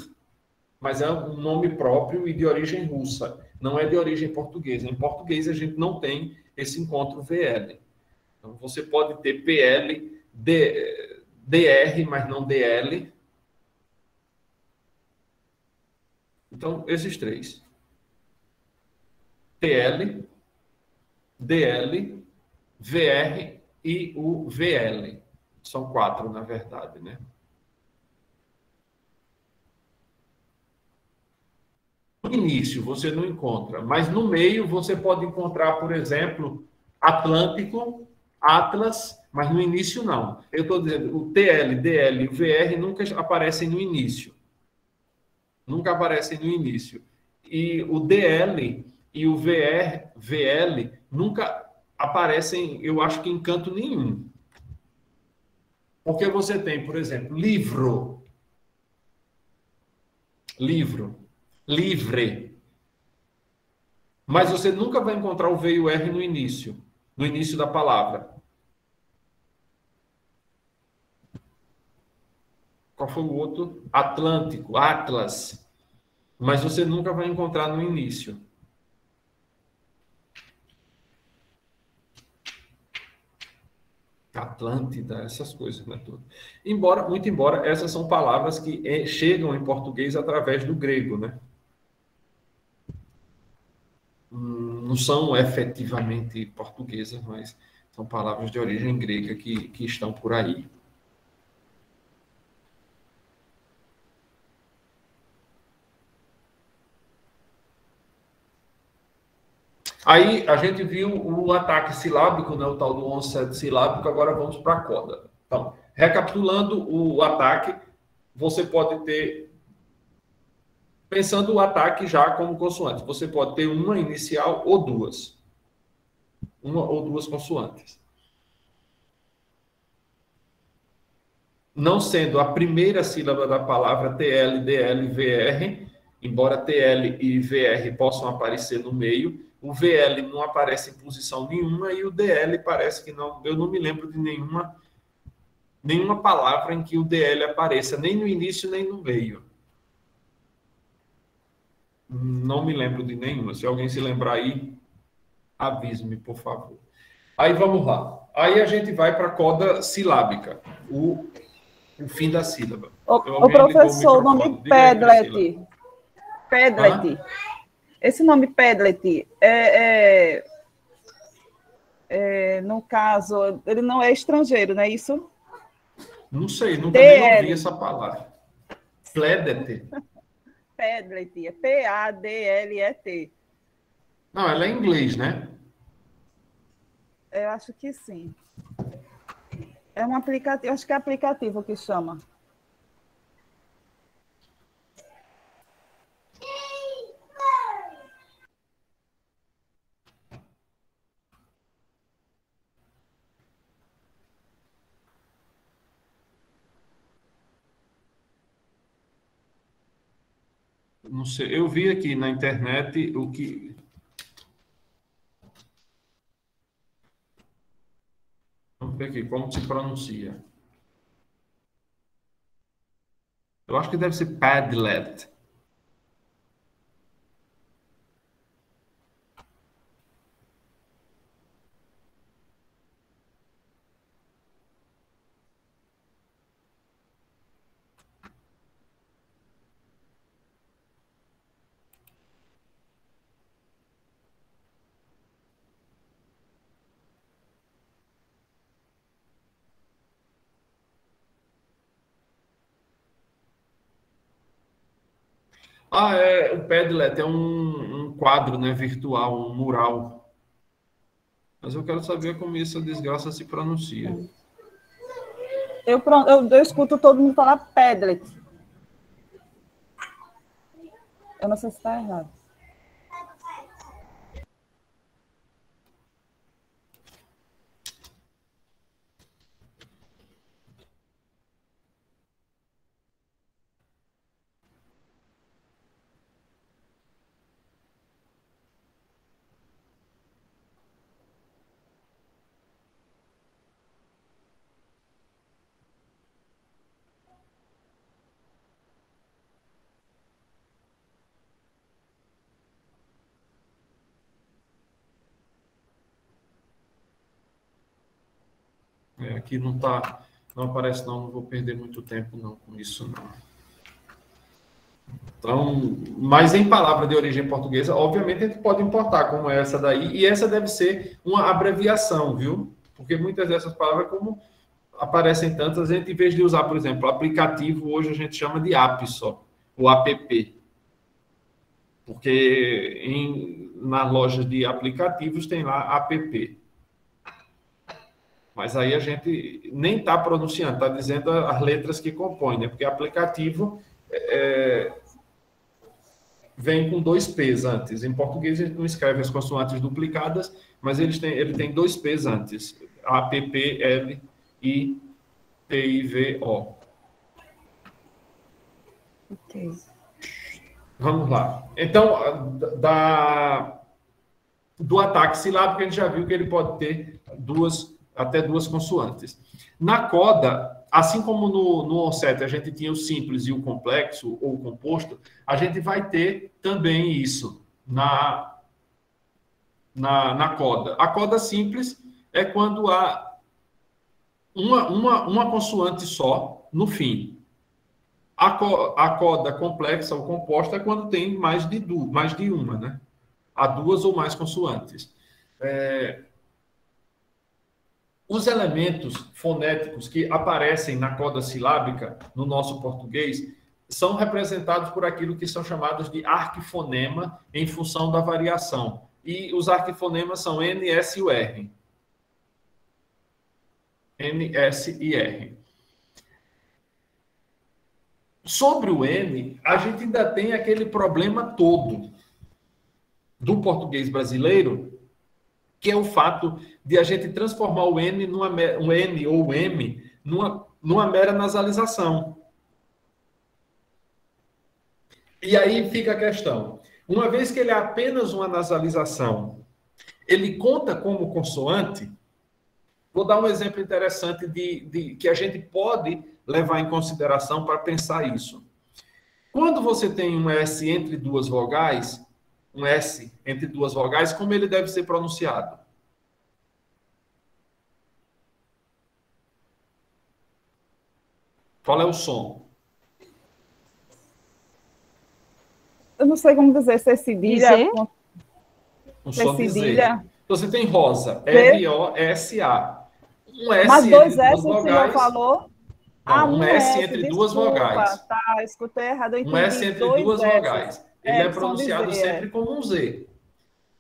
mas é um nome próprio e de origem russa, não é de origem portuguesa. Em português, a gente não tem esse encontro VL. Então, você pode ter PL, DR, mas não DL. Então, esses três. TL, DL, VR e o VL. São quatro, na verdade, né? No início você não encontra, mas no meio você pode encontrar, por exemplo, Atlântico, Atlas, mas no início não. Eu estou dizendo, o TL, DL e o VR nunca aparecem no início. Nunca aparecem no início. E o DL e o VL nunca aparecem, eu acho que em canto nenhum. Porque você tem, por exemplo, livro, livre. Mas você nunca vai encontrar o V e o R no início da palavra. Qual foi o outro? Atlântico, Atlas. Mas você nunca vai encontrar no início. Atlântida, essas coisas, né? Tudo. Muito embora, essas são palavras que chegam em português através do grego, né? Não são efetivamente portuguesas, mas são palavras de origem grega que estão por aí. Aí a gente viu o ataque silábico, né, o tal do onset silábico, agora vamos para a coda. Então, recapitulando o ataque, você pode ter, pensando o ataque já como consoante, você pode ter uma inicial ou duas. Uma ou duas consoantes. Não sendo a primeira sílaba da palavra TL, DL, VR, embora TL e VR possam aparecer no meio, o VL não aparece em posição nenhuma e o DL parece que não. Eu não me lembro de nenhuma palavra em que o DL apareça, nem no início nem no meio. Não me lembro de nenhuma. Se alguém se lembrar aí, avise-me, por favor. Aí vamos lá. Aí a gente vai para a coda silábica, o fim da sílaba. O professor, o nome Padlet. Padlet. Esse nome Padlet no caso, ele não é estrangeiro, não é isso? Não sei, nunca nem ouvi essa palavra. Padlet. Padlet, é P-A-D-L-E-T. Não, ela é em inglês, né? Eu acho que sim. É um aplicativo, acho que é aplicativo que chama. Não sei, eu vi aqui na internet o que... Vamos ver aqui, como se pronuncia. Eu acho que deve ser Padlet. O Padlet é um quadro, né, virtual, um mural. Mas eu quero saber como essa desgraça se pronuncia. Eu escuto todo mundo falar Padlet. Eu não sei se está errado. Aqui não aparece não vou perder muito tempo não com isso não. Então, mas em palavra de origem portuguesa, obviamente a gente pode importar como essa daí, e essa deve ser uma abreviação, viu? Porque muitas dessas palavras, como aparecem tantas, a gente, em vez de usar, por exemplo, aplicativo, hoje a gente chama de app só, o app. Porque nas lojas de aplicativos tem lá app. Mas aí a gente nem está pronunciando, está dizendo as letras que compõem, né? Porque aplicativo vem com dois P's antes. Em português, a gente não escreve as consoantes duplicadas, mas ele tem dois P's antes. A-P-P-L-I-T-I-V-O. Ok. Vamos lá. Então, do ataque silábico, a gente já viu que ele pode ter até duas consoantes. Na coda, assim como no ON7 a gente tinha o simples e o complexo, ou o composto, a gente vai ter também isso na coda. A coda simples é quando há uma consoante só no fim. A coda complexa ou composta é quando tem mais de uma, né? Há duas ou mais consoantes. Os elementos fonéticos que aparecem na coda silábica no nosso português são representados por aquilo que são chamados de arquifonema em função da variação. E os arquifonemas são N, S e o R. N, S e R. Sobre o N, a gente ainda tem aquele problema todo do português brasileiro, que é o fato de a gente transformar o N um N ou M numa mera nasalização. E aí fica a questão. Uma vez que ele é apenas uma nasalização, ele conta como consoante? Vou dar um exemplo interessante que a gente pode levar em consideração para pensar isso. Quando você tem um S entre duas vogais, como ele deve ser pronunciado? Qual é o som? Eu não sei como dizer, se é cedilha. Um som de Z. Então, você tem rosa, R-O-S-A. Um S mas dois entre S duas o vogais. senhor falou? Não, um S entre duas vogais. Tá, escutei errado. Eu entendi. Um S entre duas vogais. Ele é pronunciado sempre como um Z.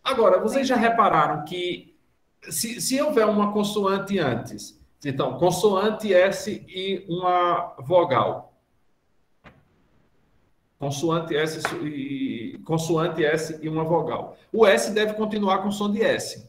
Agora, vocês já repararam que se houver uma consoante antes, então, consoante S e uma vogal. Consoante S e uma vogal. O S deve continuar com som de S.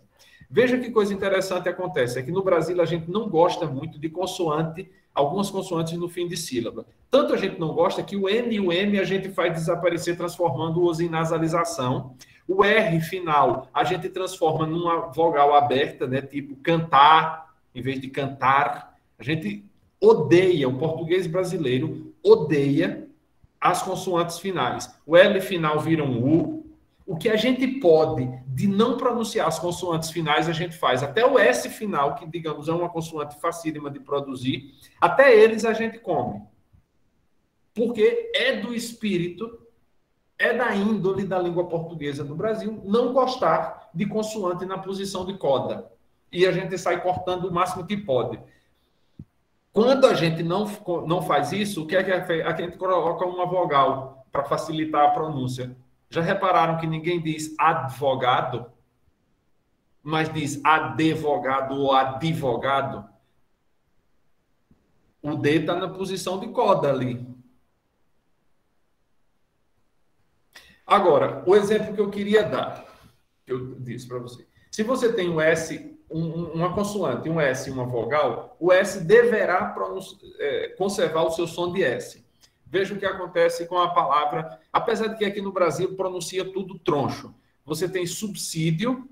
Veja que coisa interessante acontece. É que no Brasil a gente não gosta muito de consoante, algumas consoantes no fim de sílaba. Tanto a gente não gosta que o N e o M a gente faz desaparecer transformando-os em nasalização. O R final a gente transforma numa vogal aberta, né, tipo cantar, em vez de cantar. A gente odeia, o português brasileiro odeia as consoantes finais. O L final vira um U. O que a gente pode de não pronunciar as consoantes finais, a gente faz. Até o S final, que, digamos, é uma consoante facílima de produzir, até eles a gente come. Porque é do espírito, é da índole da língua portuguesa do Brasil não gostar de consoante na posição de coda. E a gente sai cortando o máximo que pode. Quando a gente não faz isso, o que é que a gente coloca uma vogal para facilitar a pronúncia? Já repararam que ninguém diz advogado, mas diz advogado ou advogado? O D está na posição de coda ali. Agora, o exemplo que eu queria dar, que eu disse para você. Se você tem um S, uma consoante, um S e uma vogal, o S deverá conservar o seu som de S. Veja o que acontece com a palavra, apesar de que aqui no Brasil pronuncia tudo troncho. Você tem subsídio,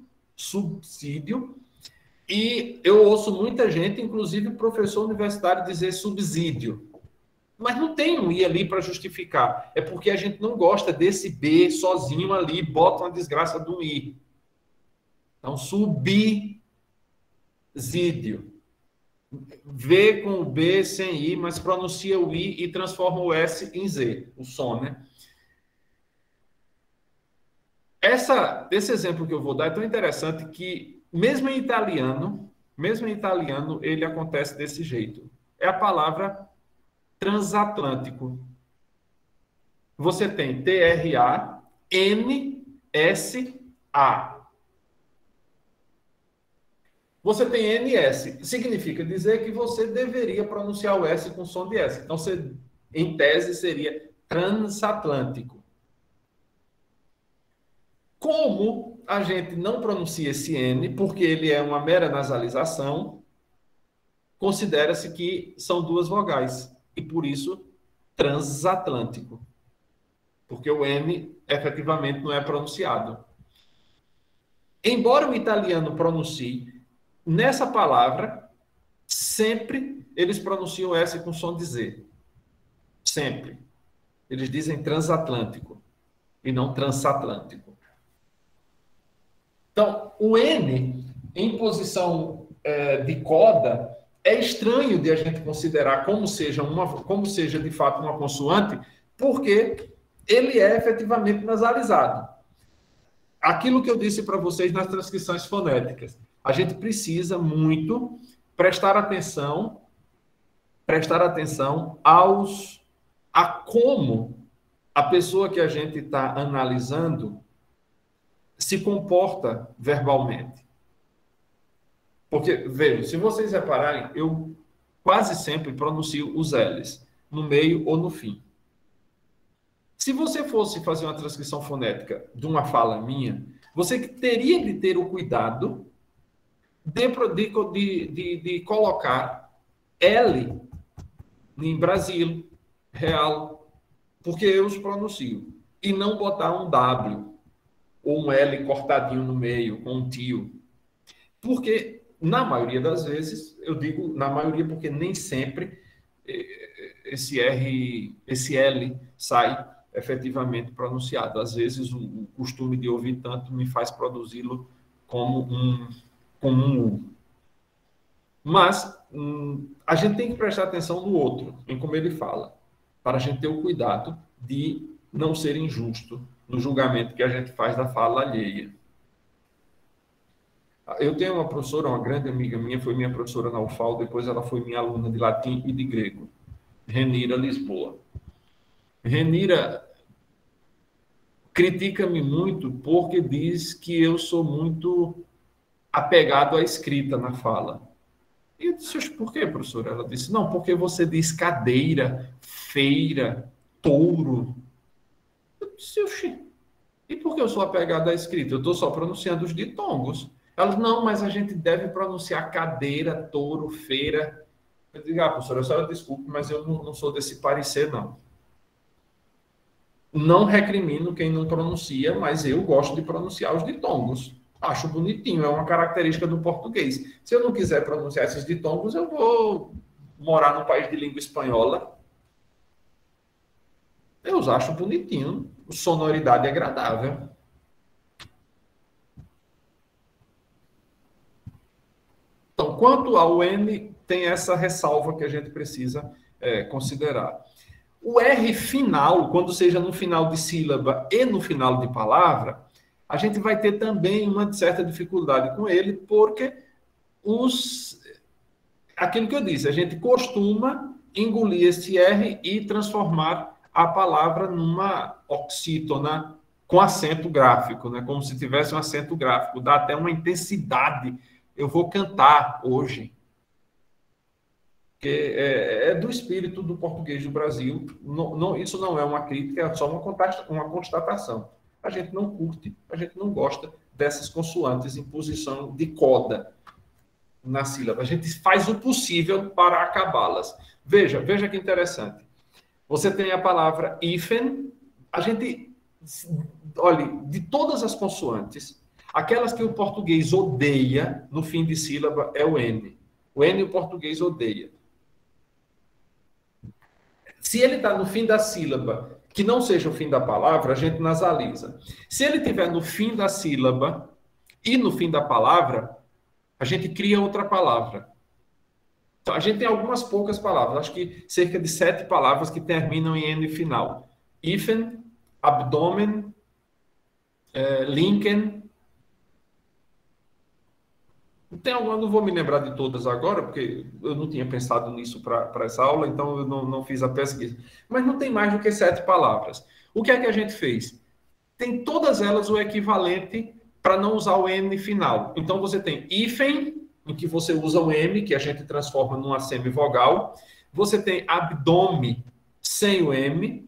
e eu ouço muita gente, inclusive professor universitário, dizer subsídio. Mas não tem um I ali para justificar. É porque a gente não gosta desse B sozinho ali, bota uma desgraça do I. Então, subsídio. V com o B sem I, mas pronuncia o I e transforma o S em Z, o som, né? Esse exemplo que eu vou dar é tão interessante que, mesmo em italiano, ele acontece desse jeito. É a palavra transatlântico. Você tem T-R-A-N-S-A. Você tem NS, significa dizer que você deveria pronunciar o S com som de S. Então, você, em tese, seria transatlântico. Como a gente não pronuncia esse N, porque ele é uma mera nasalização, considera-se que são duas vogais. E, por isso, transatlântico. Porque o N, efetivamente, não é pronunciado. embora o italiano pronuncie, nessa palavra, sempre eles pronunciam S com som de Z. Sempre. Eles dizem transatlântico e não transatlântico. Então, o N, em posição de coda, é estranho de a gente considerar como seja de fato uma consoante, porque ele é efetivamente nasalizado. Aquilo que eu disse para vocês nas transcrições fonéticas, a gente precisa muito prestar atenção a como a pessoa que a gente está analisando se comporta verbalmente. Porque, veja, se vocês repararem, eu quase sempre pronuncio os L's, no meio ou no fim. Se você fosse fazer uma transcrição fonética de uma fala minha, você teria de ter o cuidado de colocar L em Brasil, real, porque eu os pronuncio, e não botar um W ou um L cortadinho no meio, com um tio. Porque, na maioria das vezes, eu digo na maioria porque nem sempre esse L sai efetivamente pronunciado. Às vezes, o costume de ouvir tanto me faz produzi-lo como um U. Mas a gente tem que prestar atenção no outro, em como ele fala, para a gente ter o cuidado de não ser injusto no julgamento que a gente faz da fala alheia. Eu tenho uma professora, uma grande amiga minha, foi minha professora na UFAL, depois ela foi minha aluna de latim e de grego, Renira Lisboa. Renira critica-me muito porque diz que eu sou muito apegado à escrita na fala. E eu disse, por quê, professora? Ela disse, não, porque você diz cadeira, feira, touro. Eu disse, oxi, e por que eu sou apegado à escrita? Eu estou só pronunciando os ditongos. Ela disse, não, mas a gente deve pronunciar cadeira, touro, feira. Eu digo, professora, a senhora desculpe, mas eu não sou desse parecer, não. Não recrimino quem não pronuncia, mas eu gosto de pronunciar os ditongos. Acho bonitinho, é uma característica do português. Se eu não quiser pronunciar esses ditongos, eu vou morar num país de língua espanhola. Eu os acho bonitinho, sonoridade agradável. Então, quanto ao N, tem essa ressalva que a gente precisa considerar. O R final, quando seja no final de sílaba e no final de palavra, a gente vai ter também uma certa dificuldade com ele, porque aquilo que eu disse, a gente costuma engolir esse R e transformar a palavra numa oxítona com acento gráfico, né? Como se tivesse um acento gráfico, dá até uma intensidade. Eu vou cantar hoje. Que é do espírito do português do Brasil. Isso não é uma crítica, é só uma constatação. A gente não curte, a gente não gosta dessas consoantes em posição de coda na sílaba. A gente faz o possível para acabá-las. Veja que interessante. Você tem a palavra hífen. A gente, olhe, de todas as consoantes, aquelas que o português odeia no fim de sílaba é o N. O N o português odeia. Se ele está no fim da sílaba, que não seja o fim da palavra, a gente nasaliza. Se ele estiver no fim da sílaba e no fim da palavra, a gente cria outra palavra. Então, a gente tem algumas poucas palavras, acho que cerca de 7 palavras que terminam em N final. Hífen, abdômen, linken. Eu não vou me lembrar de todas agora, porque eu não tinha pensado nisso para essa aula, então eu não fiz a pesquisa. Mas não tem mais do que 7 palavras. O que é que a gente fez? Tem todas elas o equivalente para não usar o N final. Então, você tem hífen, em que você usa o M, que a gente transforma numa semivogal. Você tem abdômen sem o M,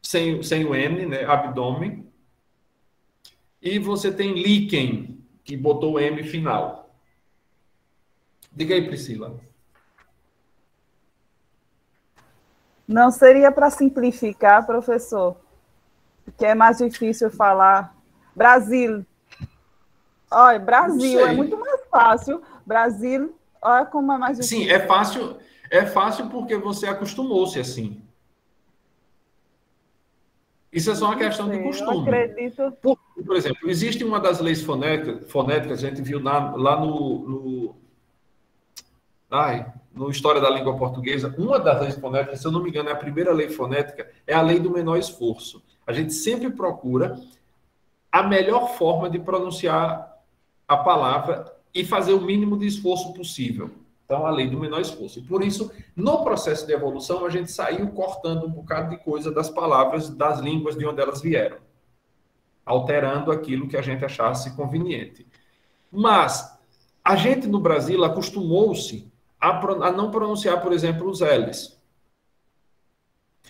sem o N, né? Abdômen. E você tem líquen, que botou o M final. Diga aí, Priscila. Não seria para simplificar, professor? Porque é mais difícil falar Brasil. Olha, Brasil, Não sei. é muito mais fácil. Brasil, olha como é mais difícil. Sim, é fácil porque você acostumou-se assim. Isso é só uma Não questão de sei, eu costume. acredito. Por exemplo, existe uma das leis fonéticas, a gente viu lá no História da Língua Portuguesa, uma das leis fonéticas, se eu não me engano, é a primeira lei fonética, é a lei do menor esforço. A gente sempre procura a melhor forma de pronunciar a palavra e fazer o mínimo de esforço possível. Então, a lei do menor esforço. E por isso, no processo de evolução, a gente saiu cortando um bocado de coisa das palavras, das línguas de onde elas vieram, alterando aquilo que a gente achasse conveniente. Mas a gente no Brasil acostumou-se a não pronunciar, por exemplo, os L's.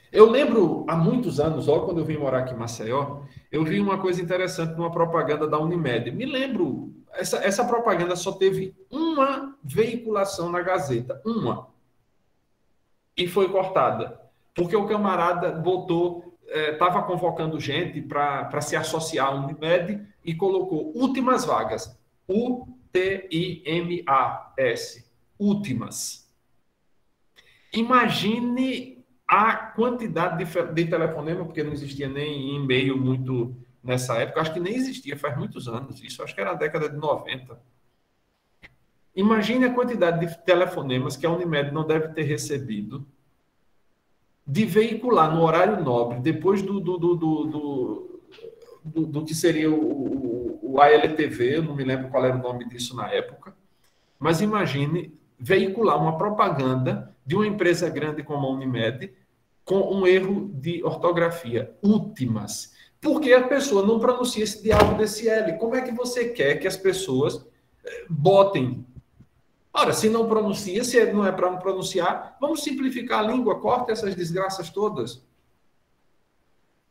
Eu lembro, há muitos anos, logo quando eu vim morar aqui em Maceió, eu vi uma coisa interessante numa propaganda da Unimed. Me lembro, essa propaganda só teve uma veiculação na Gazeta, uma, e foi cortada, porque o camarada botou, estava convocando gente para se associar à Unimed e colocou últimas vagas, U-T-I-M-A-S, últimas. Imagine a quantidade de telefonema, porque não existia nem e-mail muito nessa época, acho que nem existia, faz muitos anos isso, acho que era na década de 90. Imagine a quantidade de telefonemas que a Unimed não deve ter recebido de veicular no horário nobre, depois do que seria o ALTV, eu não me lembro qual era o nome disso na época, mas imagine veicular uma propaganda de uma empresa grande como a Unimed com um erro de ortografia, últimas. Porque a pessoa não pronuncia esse diálogo desse L. Como é que você quer que as pessoas botem? Ora, se não pronuncia, se não é para não pronunciar, vamos simplificar a língua, corta essas desgraças todas.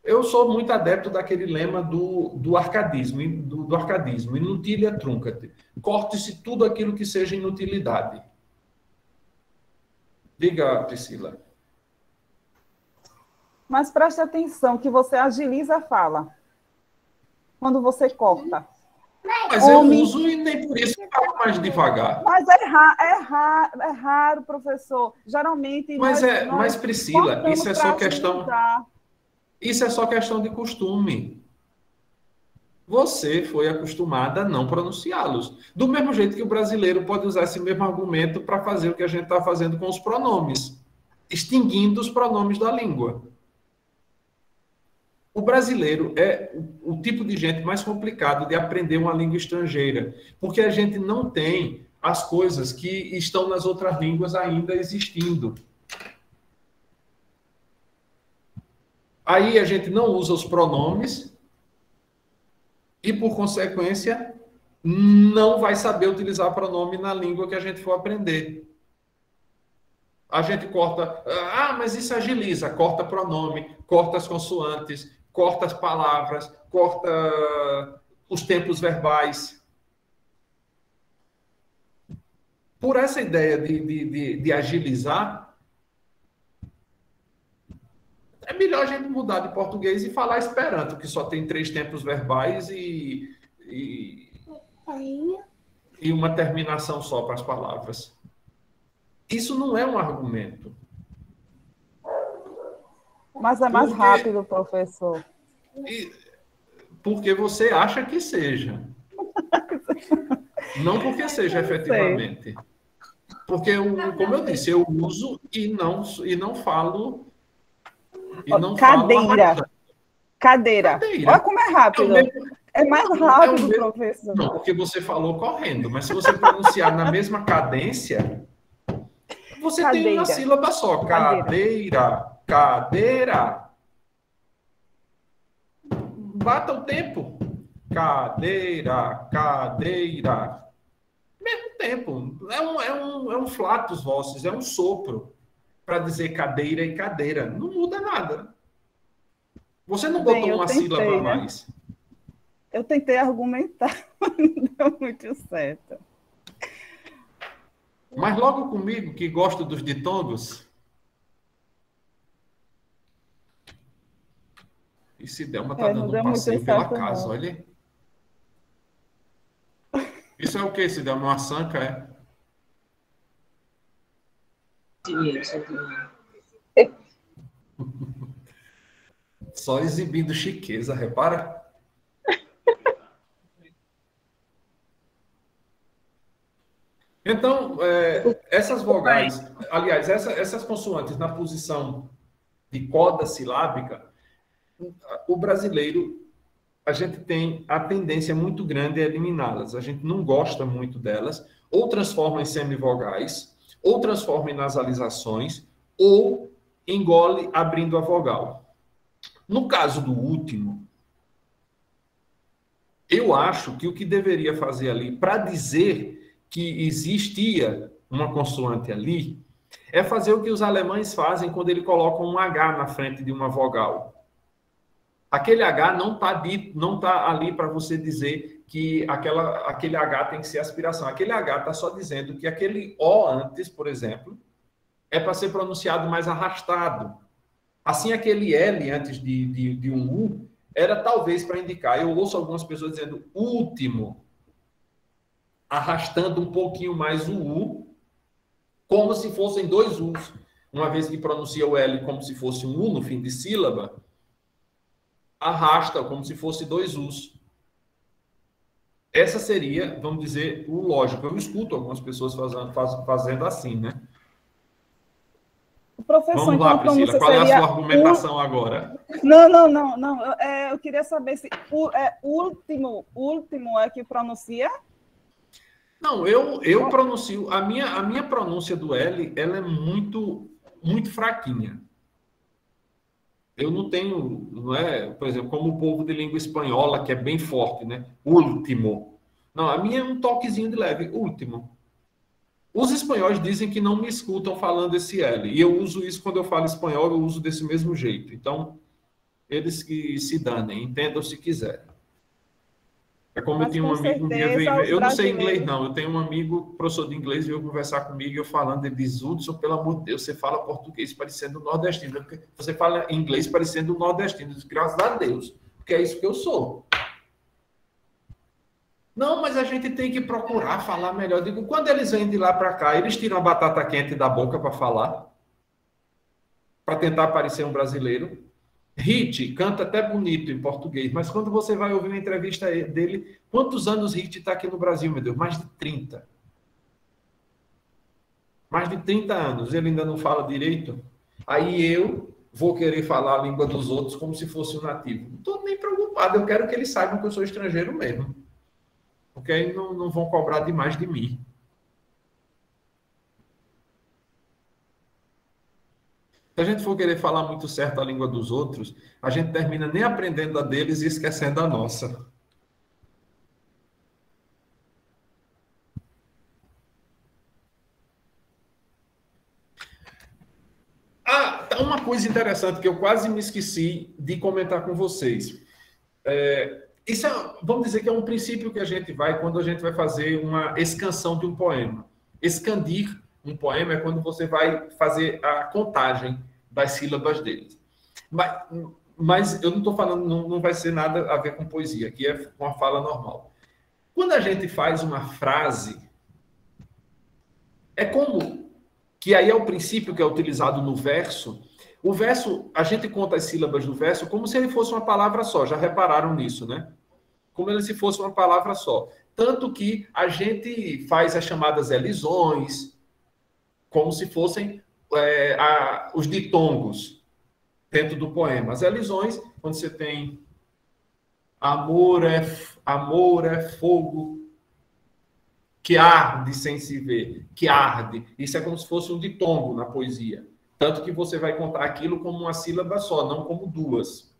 Eu sou muito adepto daquele lema do arcadismo, do arcadismo, inutilia truncat. Corte-se tudo aquilo que seja inutilidade. Diga, Priscila. Mas preste atenção que você agiliza a fala. Quando você corta. Mas eu uso e nem por isso eu falo mais devagar. Mas é raro, professor. Geralmente. Mas Priscila, isso é só questão. Isso é só questão de costume. Você foi acostumada a não pronunciá-los. Do mesmo jeito que o brasileiro pode usar esse mesmo argumento para fazer o que a gente está fazendo com os pronomes, extinguindo os pronomes da língua. O brasileiro é o tipo de gente mais complicado de aprender uma língua estrangeira, porque a gente não tem as coisas que estão nas outras línguas ainda existindo. Aí a gente não usa os pronomes e, por consequência, não vai saber utilizar pronome na língua que a gente for aprender. A gente corta, mas isso agiliza, corta pronome, corta as consoantes, corta as palavras, corta os tempos verbais. Por essa ideia de agilizar, é melhor a gente mudar de português e falar esperanto, que só tem 3 tempos verbais e uma terminação só para as palavras. Isso não é um argumento. Mas é mais rápido, professor. Porque você acha que seja. Não porque seja efetivamente. Porque, como eu disse, eu uso e não falo. Cadeira. Olha como é rápido. É mais rápido, professor. Não, porque você falou correndo. Mas se você pronunciar na mesma cadência, você tem uma sílaba só. Cadeira. Bata o tempo. Cadeira. Mesmo tempo. É um flatus vossos, é um sopro para dizer cadeira e cadeira. Não muda nada. Você não botou uma sílaba a mais. Eu tentei argumentar, mas não deu muito certo. Mas logo comigo, que gosto dos ditongos. E se Delma está dando um passeio pela casa, olha. Isso é o quê? Se der uma sanca, é? Só exibindo chiqueza, repara? Então, essas vogais, aliás, essas consoantes na posição de coda silábica, o brasileiro, a gente tem a tendência muito grande a eliminá-las. A gente não gosta muito delas, ou transforma em semivogais, ou transforma em nasalizações, ou engole abrindo a vogal. No caso do último, eu acho que o que deveria fazer ali, para dizer que existia uma consoante ali, é fazer o que os alemães fazem quando eles colocam um H na frente de uma vogal. Aquele H não tá ali para você dizer que aquele H tem que ser aspiração. Aquele H está só dizendo que aquele O antes, por exemplo, é para ser pronunciado mais arrastado. Assim, aquele L antes de um U era talvez para indicar. Eu ouço algumas pessoas dizendo último, arrastando um pouquinho mais o U, como se fossem dois U's. Uma vez que pronuncia o L como se fosse um U no fim de sílaba, arrasta como se fosse dois U's. Essa seria, vamos dizer, o lógico. Eu escuto algumas pessoas fazendo assim, né? Professor, vamos lá, Priscila, qual é a sua argumentação agora? Não. Eu queria saber se último é que pronuncia? Não, eu pronuncio, a minha pronúncia do L, ela é muito, muito fraquinha. Eu não tenho, não é, por exemplo, como o povo de língua espanhola, que é bem forte, né? Último. Não, a minha é um toquezinho de leve, último. Os espanhóis dizem que não me escutam falando esse L. E eu uso isso quando eu falo espanhol, eu uso desse mesmo jeito. Então, eles que se danem, entendam se quiserem. É como eu tinha um amigo um dia, eu não sei inglês não, eu tenho um amigo, professor de inglês, veio conversar comigo e eu falando, ele diz, Hudson, pelo amor de Deus, você fala português parecendo nordestino, você fala inglês parecendo nordestino, graças a Deus, porque é isso que eu sou. Não, mas a gente tem que procurar falar melhor. Eu digo, quando eles vêm de lá para cá, eles tiram a batata quente da boca para falar, para tentar parecer um brasileiro. Hit canta até bonito em português, mas quando você vai ouvir uma entrevista dele, quantos anos Hit está aqui no Brasil, meu Deus? Mais de 30. Mais de 30 anos, ele ainda não fala direito. Aí eu vou querer falar a língua dos outros como se fosse um nativo. Não estou nem preocupado, eu quero que eles saibam que eu sou estrangeiro mesmo. Porque aí não vão cobrar demais de mim. Se a gente for querer falar muito certo a língua dos outros, a gente termina nem aprendendo a deles e esquecendo a nossa. Uma coisa interessante que eu quase me esqueci de comentar com vocês. Isso vamos dizer que é um princípio que a gente vai quando a gente vai fazer uma escansão de um poema. Escandir um poema é quando você vai fazer a contagem das sílabas deles. Mas eu não estou falando, não vai ser nada a ver com poesia, aqui é uma fala normal. Quando a gente faz uma frase, é como, que aí é o princípio que é utilizado no verso. O verso, a gente conta as sílabas do verso como se ele fosse uma palavra só, já repararam nisso, né? Como se fosse uma palavra só. Tanto que a gente faz as chamadas elisões, como se fossem os ditongos dentro do poema. As elisões, quando você tem amor é fogo que arde sem se ver, que arde. Isso é como se fosse um ditongo na poesia. Tanto que você vai contar aquilo como uma sílaba só, não como duas.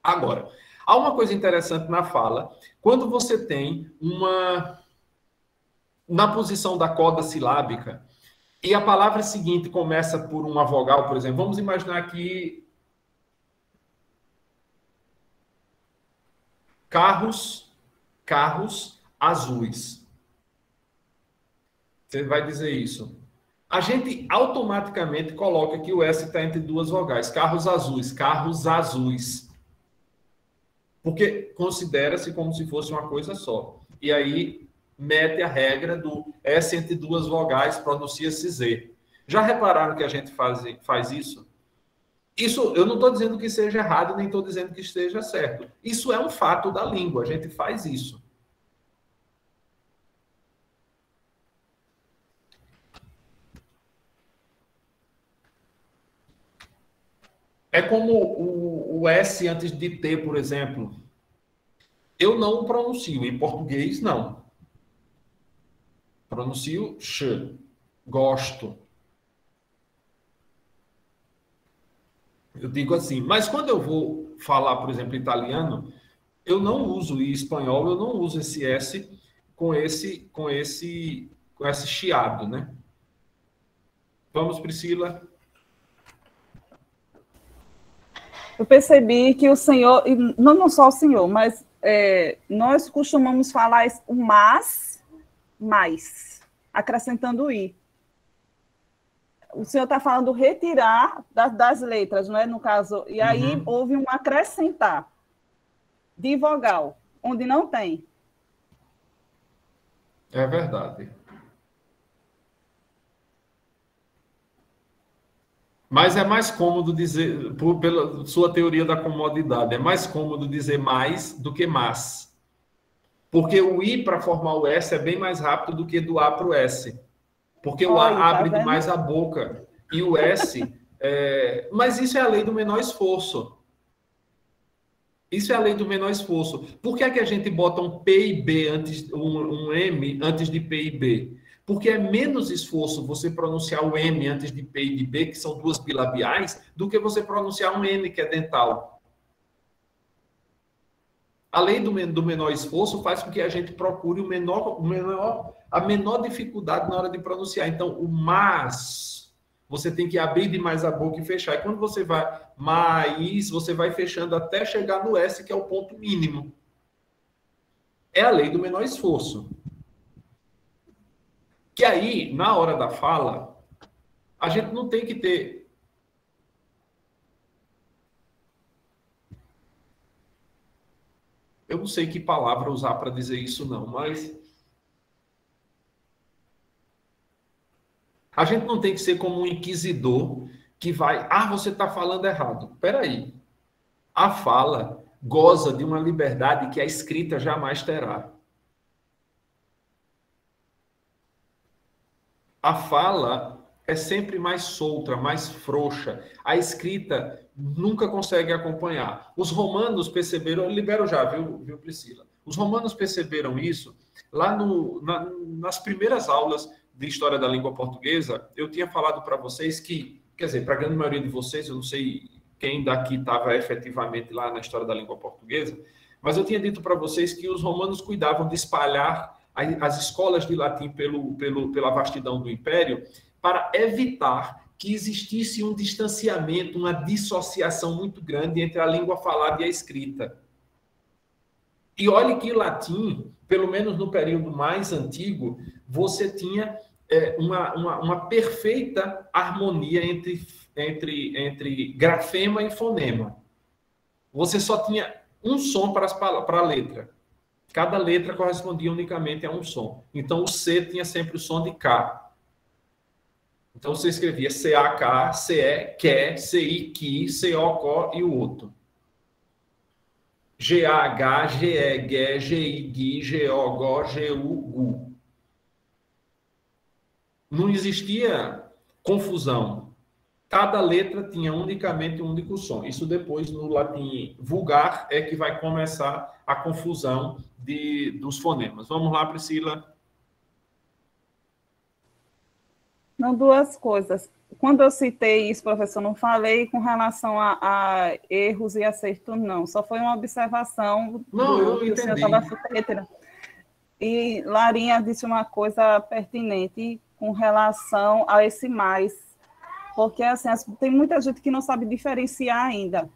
Agora, há uma coisa interessante na fala. Quando você tem na posição da coda silábica, e a palavra seguinte começa por uma vogal, por exemplo, vamos imaginar aqui carros azuis. Você vai dizer isso. A gente automaticamente coloca que o S está entre duas vogais. Carros azuis. Porque considera-se como se fosse uma coisa só. E aí mete a regra do S entre duas vogais, pronuncia-se Z. Já repararam que a gente faz isso? Isso, eu não estou dizendo que seja errado, nem estou dizendo que esteja certo. Isso é um fato da língua, a gente faz isso. É como o S antes de T, por exemplo. Eu não pronuncio, em português, não. Pronuncio sh, gosto. Eu digo assim, mas quando eu vou falar, por exemplo, italiano, eu não uso, e espanhol, eu não uso esse S com esse chiado, né? Vamos, Priscila. Eu percebi que o senhor, não só o senhor, mas nós costumamos falar o mais, acrescentando o i. O senhor está falando retirar das letras, não é? No caso, e aí houve um acrescentar de vogal, onde não tem. É verdade. Mas é mais cômodo dizer, pela sua teoria da comodidade, é mais cômodo dizer mais do que mas. Porque o I para formar o S é bem mais rápido do que do A para o S. Porque o A abre demais a boca. E o S... Mas isso é a lei do menor esforço. Isso é a lei do menor esforço. Por que é que a gente bota um P e B um M antes de P e B? Porque é menos esforço você pronunciar o M antes de P e de B, que são duas bilabiais, do que você pronunciar um N, que é dental. A lei do menor esforço faz com que a gente procure a menor dificuldade na hora de pronunciar. Então, o mas, você tem que abrir demais a boca e fechar. E quando você vai mais, você vai fechando até chegar no S, que é o ponto mínimo. É a lei do menor esforço. Que aí, na hora da fala, a gente não tem que ter... Eu não sei que palavra usar para dizer isso, não, mas... A gente não tem que ser como um inquisidor que vai... você está falando errado. Espera aí. A fala goza de uma liberdade que a escrita jamais terá. A fala é sempre mais solta, mais frouxa. A escrita nunca consegue acompanhar. Os romanos perceberam, eu libero já, viu, Priscila? Os romanos perceberam isso lá nas primeiras aulas de História da Língua Portuguesa. Eu tinha falado para vocês que, quer dizer, para a grande maioria de vocês, eu não sei quem daqui estava efetivamente lá na História da Língua Portuguesa, mas eu tinha dito para vocês que os romanos cuidavam de espalhar as escolas de latim pela vastidão do Império, para evitar que existisse um distanciamento, uma dissociação muito grande entre a língua falada e a escrita. E olhe que latim, pelo menos no período mais antigo, você tinha uma perfeita harmonia entre grafema e fonema. Você só tinha um som para a letra. Cada letra correspondia unicamente a um som. Então, o C tinha sempre o som de K. Então, você escrevia C-A-K, C-E, que, C-I, que, C-O, có e o outro. G-A-H, G-E, G, G-I, Gui, G-O, Gó, G-U, Gu. Não existia confusão. Cada letra tinha unicamente um único som. Isso depois, no latim vulgar, é que vai começar a confusão dos fonemas. Vamos lá, Priscila. Não, duas coisas. Quando eu citei isso, professor, não falei com relação a erros e acertos, não. Só foi uma observação. Não, eu entendi. E Larinha disse uma coisa pertinente com relação a esse mais. Porque, assim, tem muita gente que não sabe diferenciar ainda.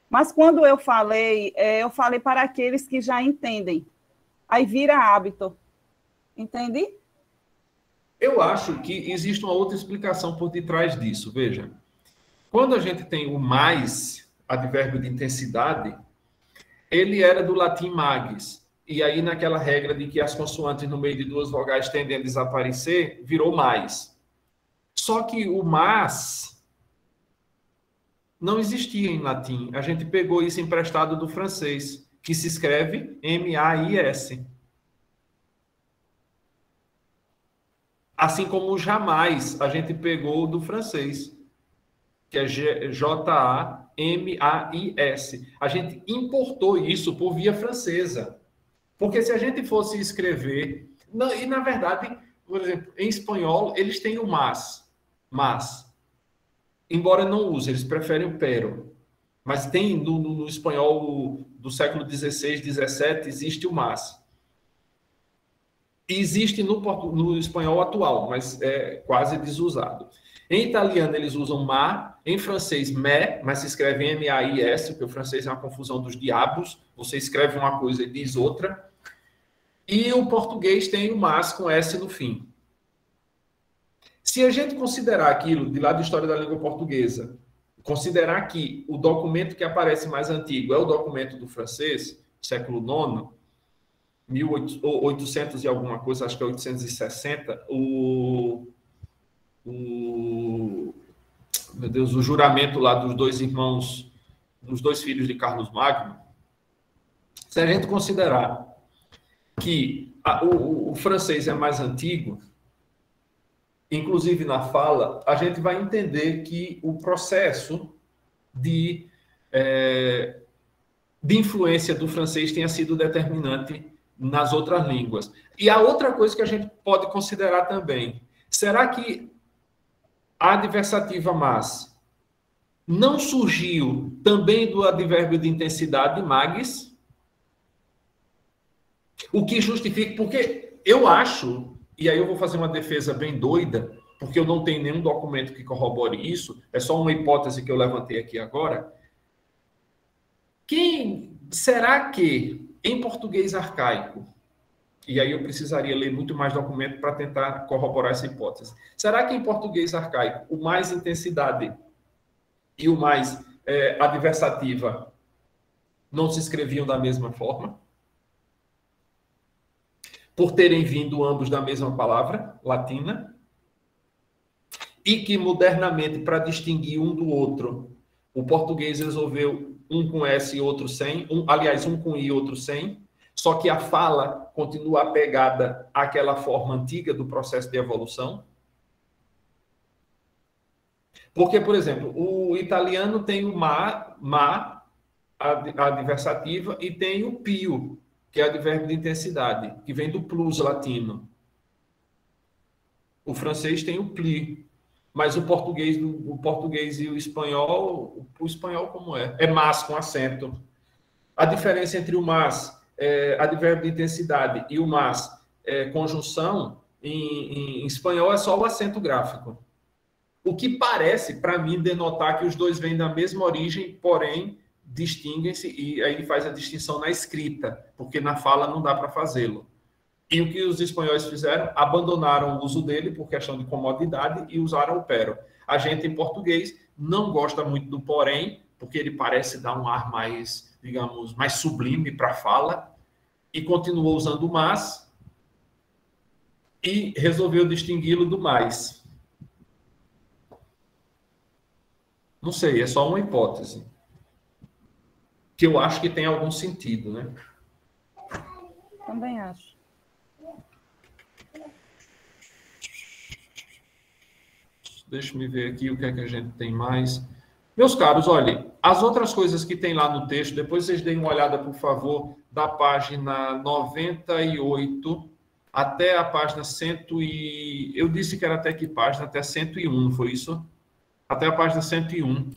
Mas quando eu falei para aqueles que já entendem. Aí vira hábito. Entende? Eu acho que existe uma outra explicação por detrás disso. Veja, quando a gente tem o mais, advérbio de intensidade, ele era do latim magis. e aí naquela regra de que as consoantes no meio de duas vogais tendem a desaparecer, virou mais. Só que o mas não existia em latim. A gente pegou isso emprestado do francês, que se escreve M-A-I-S. Assim como o jamais, a gente pegou do francês, que é J-A-M-A-I-S. A gente importou isso por via francesa. Porque se a gente fosse escrever... E, na verdade, por exemplo, em espanhol, eles têm o mas. Embora não usem, eles preferem o pero. Mas tem no espanhol do século XVI, XVII, existe o mas. Existe no espanhol atual, mas é quase desusado. Em italiano, eles usam ma, em francês, me, mas se escreve M-A-I-S, porque o francês é uma confusão dos diabos. Você escreve uma coisa e diz outra. E o português tem o mas com S no fim. Se a gente considerar aquilo, de lá da história da língua portuguesa, considerar que o documento que aparece mais antigo é o documento do francês, século IX, 1800 e alguma coisa, acho que é 860, o juramento lá dos dois irmãos, dos dois filhos de Carlos Magno. Se a gente considerar que o francês é mais antigo, inclusive na fala, a gente vai entender que o processo de influência do francês tenha sido determinante nas outras línguas. E a outra coisa que a gente pode considerar também, será que a adversativa mas não surgiu também do advérbio de intensidade magis? O que justifica, porque eu acho, e aí eu vou fazer uma defesa bem doida, porque eu não tenho nenhum documento que corrobore isso, é só uma hipótese que eu levantei aqui agora. Será que em português arcaico, e aí eu precisaria ler muito mais documento para tentar corroborar essa hipótese, será que em português arcaico o mais intensidade e o mais adversativa não se escreviam da mesma forma? Por terem vindo ambos da mesma palavra latina? E que modernamente, para distinguir um do outro, o português resolveu um com S e outro sem, um com I e outro sem, só que a fala continua apegada àquela forma antiga do processo de evolução. Porque, por exemplo, o italiano tem o ma, a adversativa, e tem o pio, que é advérbio de intensidade, que vem do plus latino. O francês tem o pli. Mas o português e o espanhol como é? É mas com acento. A diferença entre o mas, advérbio de intensidade, e o mas, conjunção, em espanhol é só o acento gráfico. O que parece, para mim, denotar que os dois vêm da mesma origem, porém, distinguem-se, e aí faz a distinção na escrita, porque na fala não dá para fazê-lo. E o que os espanhóis fizeram? Abandonaram o uso dele por questão de comodidade e usaram o pero. A gente, em português, não gosta muito do porém, porque ele parece dar um ar mais, digamos, mais sublime para a fala, e continuou usando o mas, e resolveu distingui-lo do mais. Não sei, é só uma hipótese. Que eu acho que tem algum sentido, né? Também acho. Deixa eu ver aqui o que é que a gente tem mais. Meus caros, olhem, as outras coisas que tem lá no texto, depois vocês deem uma olhada, por favor, da página 98 até a página 100 e... Eu disse que era até que página? Até 101, não foi isso? Até a página 101.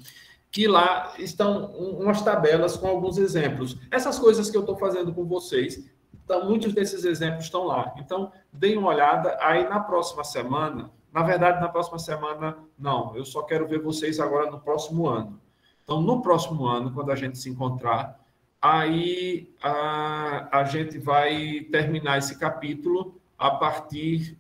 Que lá estão umas tabelas com alguns exemplos. Essas coisas que eu estou fazendo com vocês, então, muitos desses exemplos estão lá. Então, deem uma olhada. Aí, na próxima semana... Na verdade, na próxima semana, não. Eu só quero ver vocês agora no próximo ano. Então, no próximo ano, quando a gente se encontrar, aí a gente vai terminar esse capítulo a partir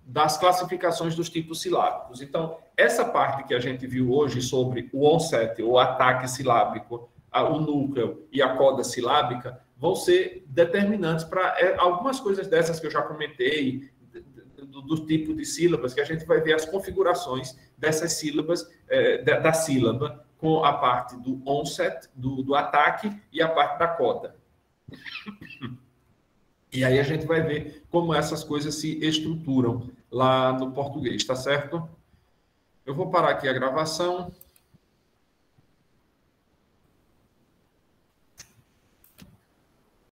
das classificações dos tipos silábicos. Então, essa parte que a gente viu hoje sobre o onset, o ataque silábico, o núcleo e a coda silábica, vão ser determinantes para algumas coisas dessas que eu já comentei, do tipo de sílabas, que a gente vai ver as configurações dessas sílabas, da sílaba, com a parte do onset, do ataque, e a parte da coda. E aí a gente vai ver como essas coisas se estruturam lá no português, tá certo? Eu vou parar aqui a gravação.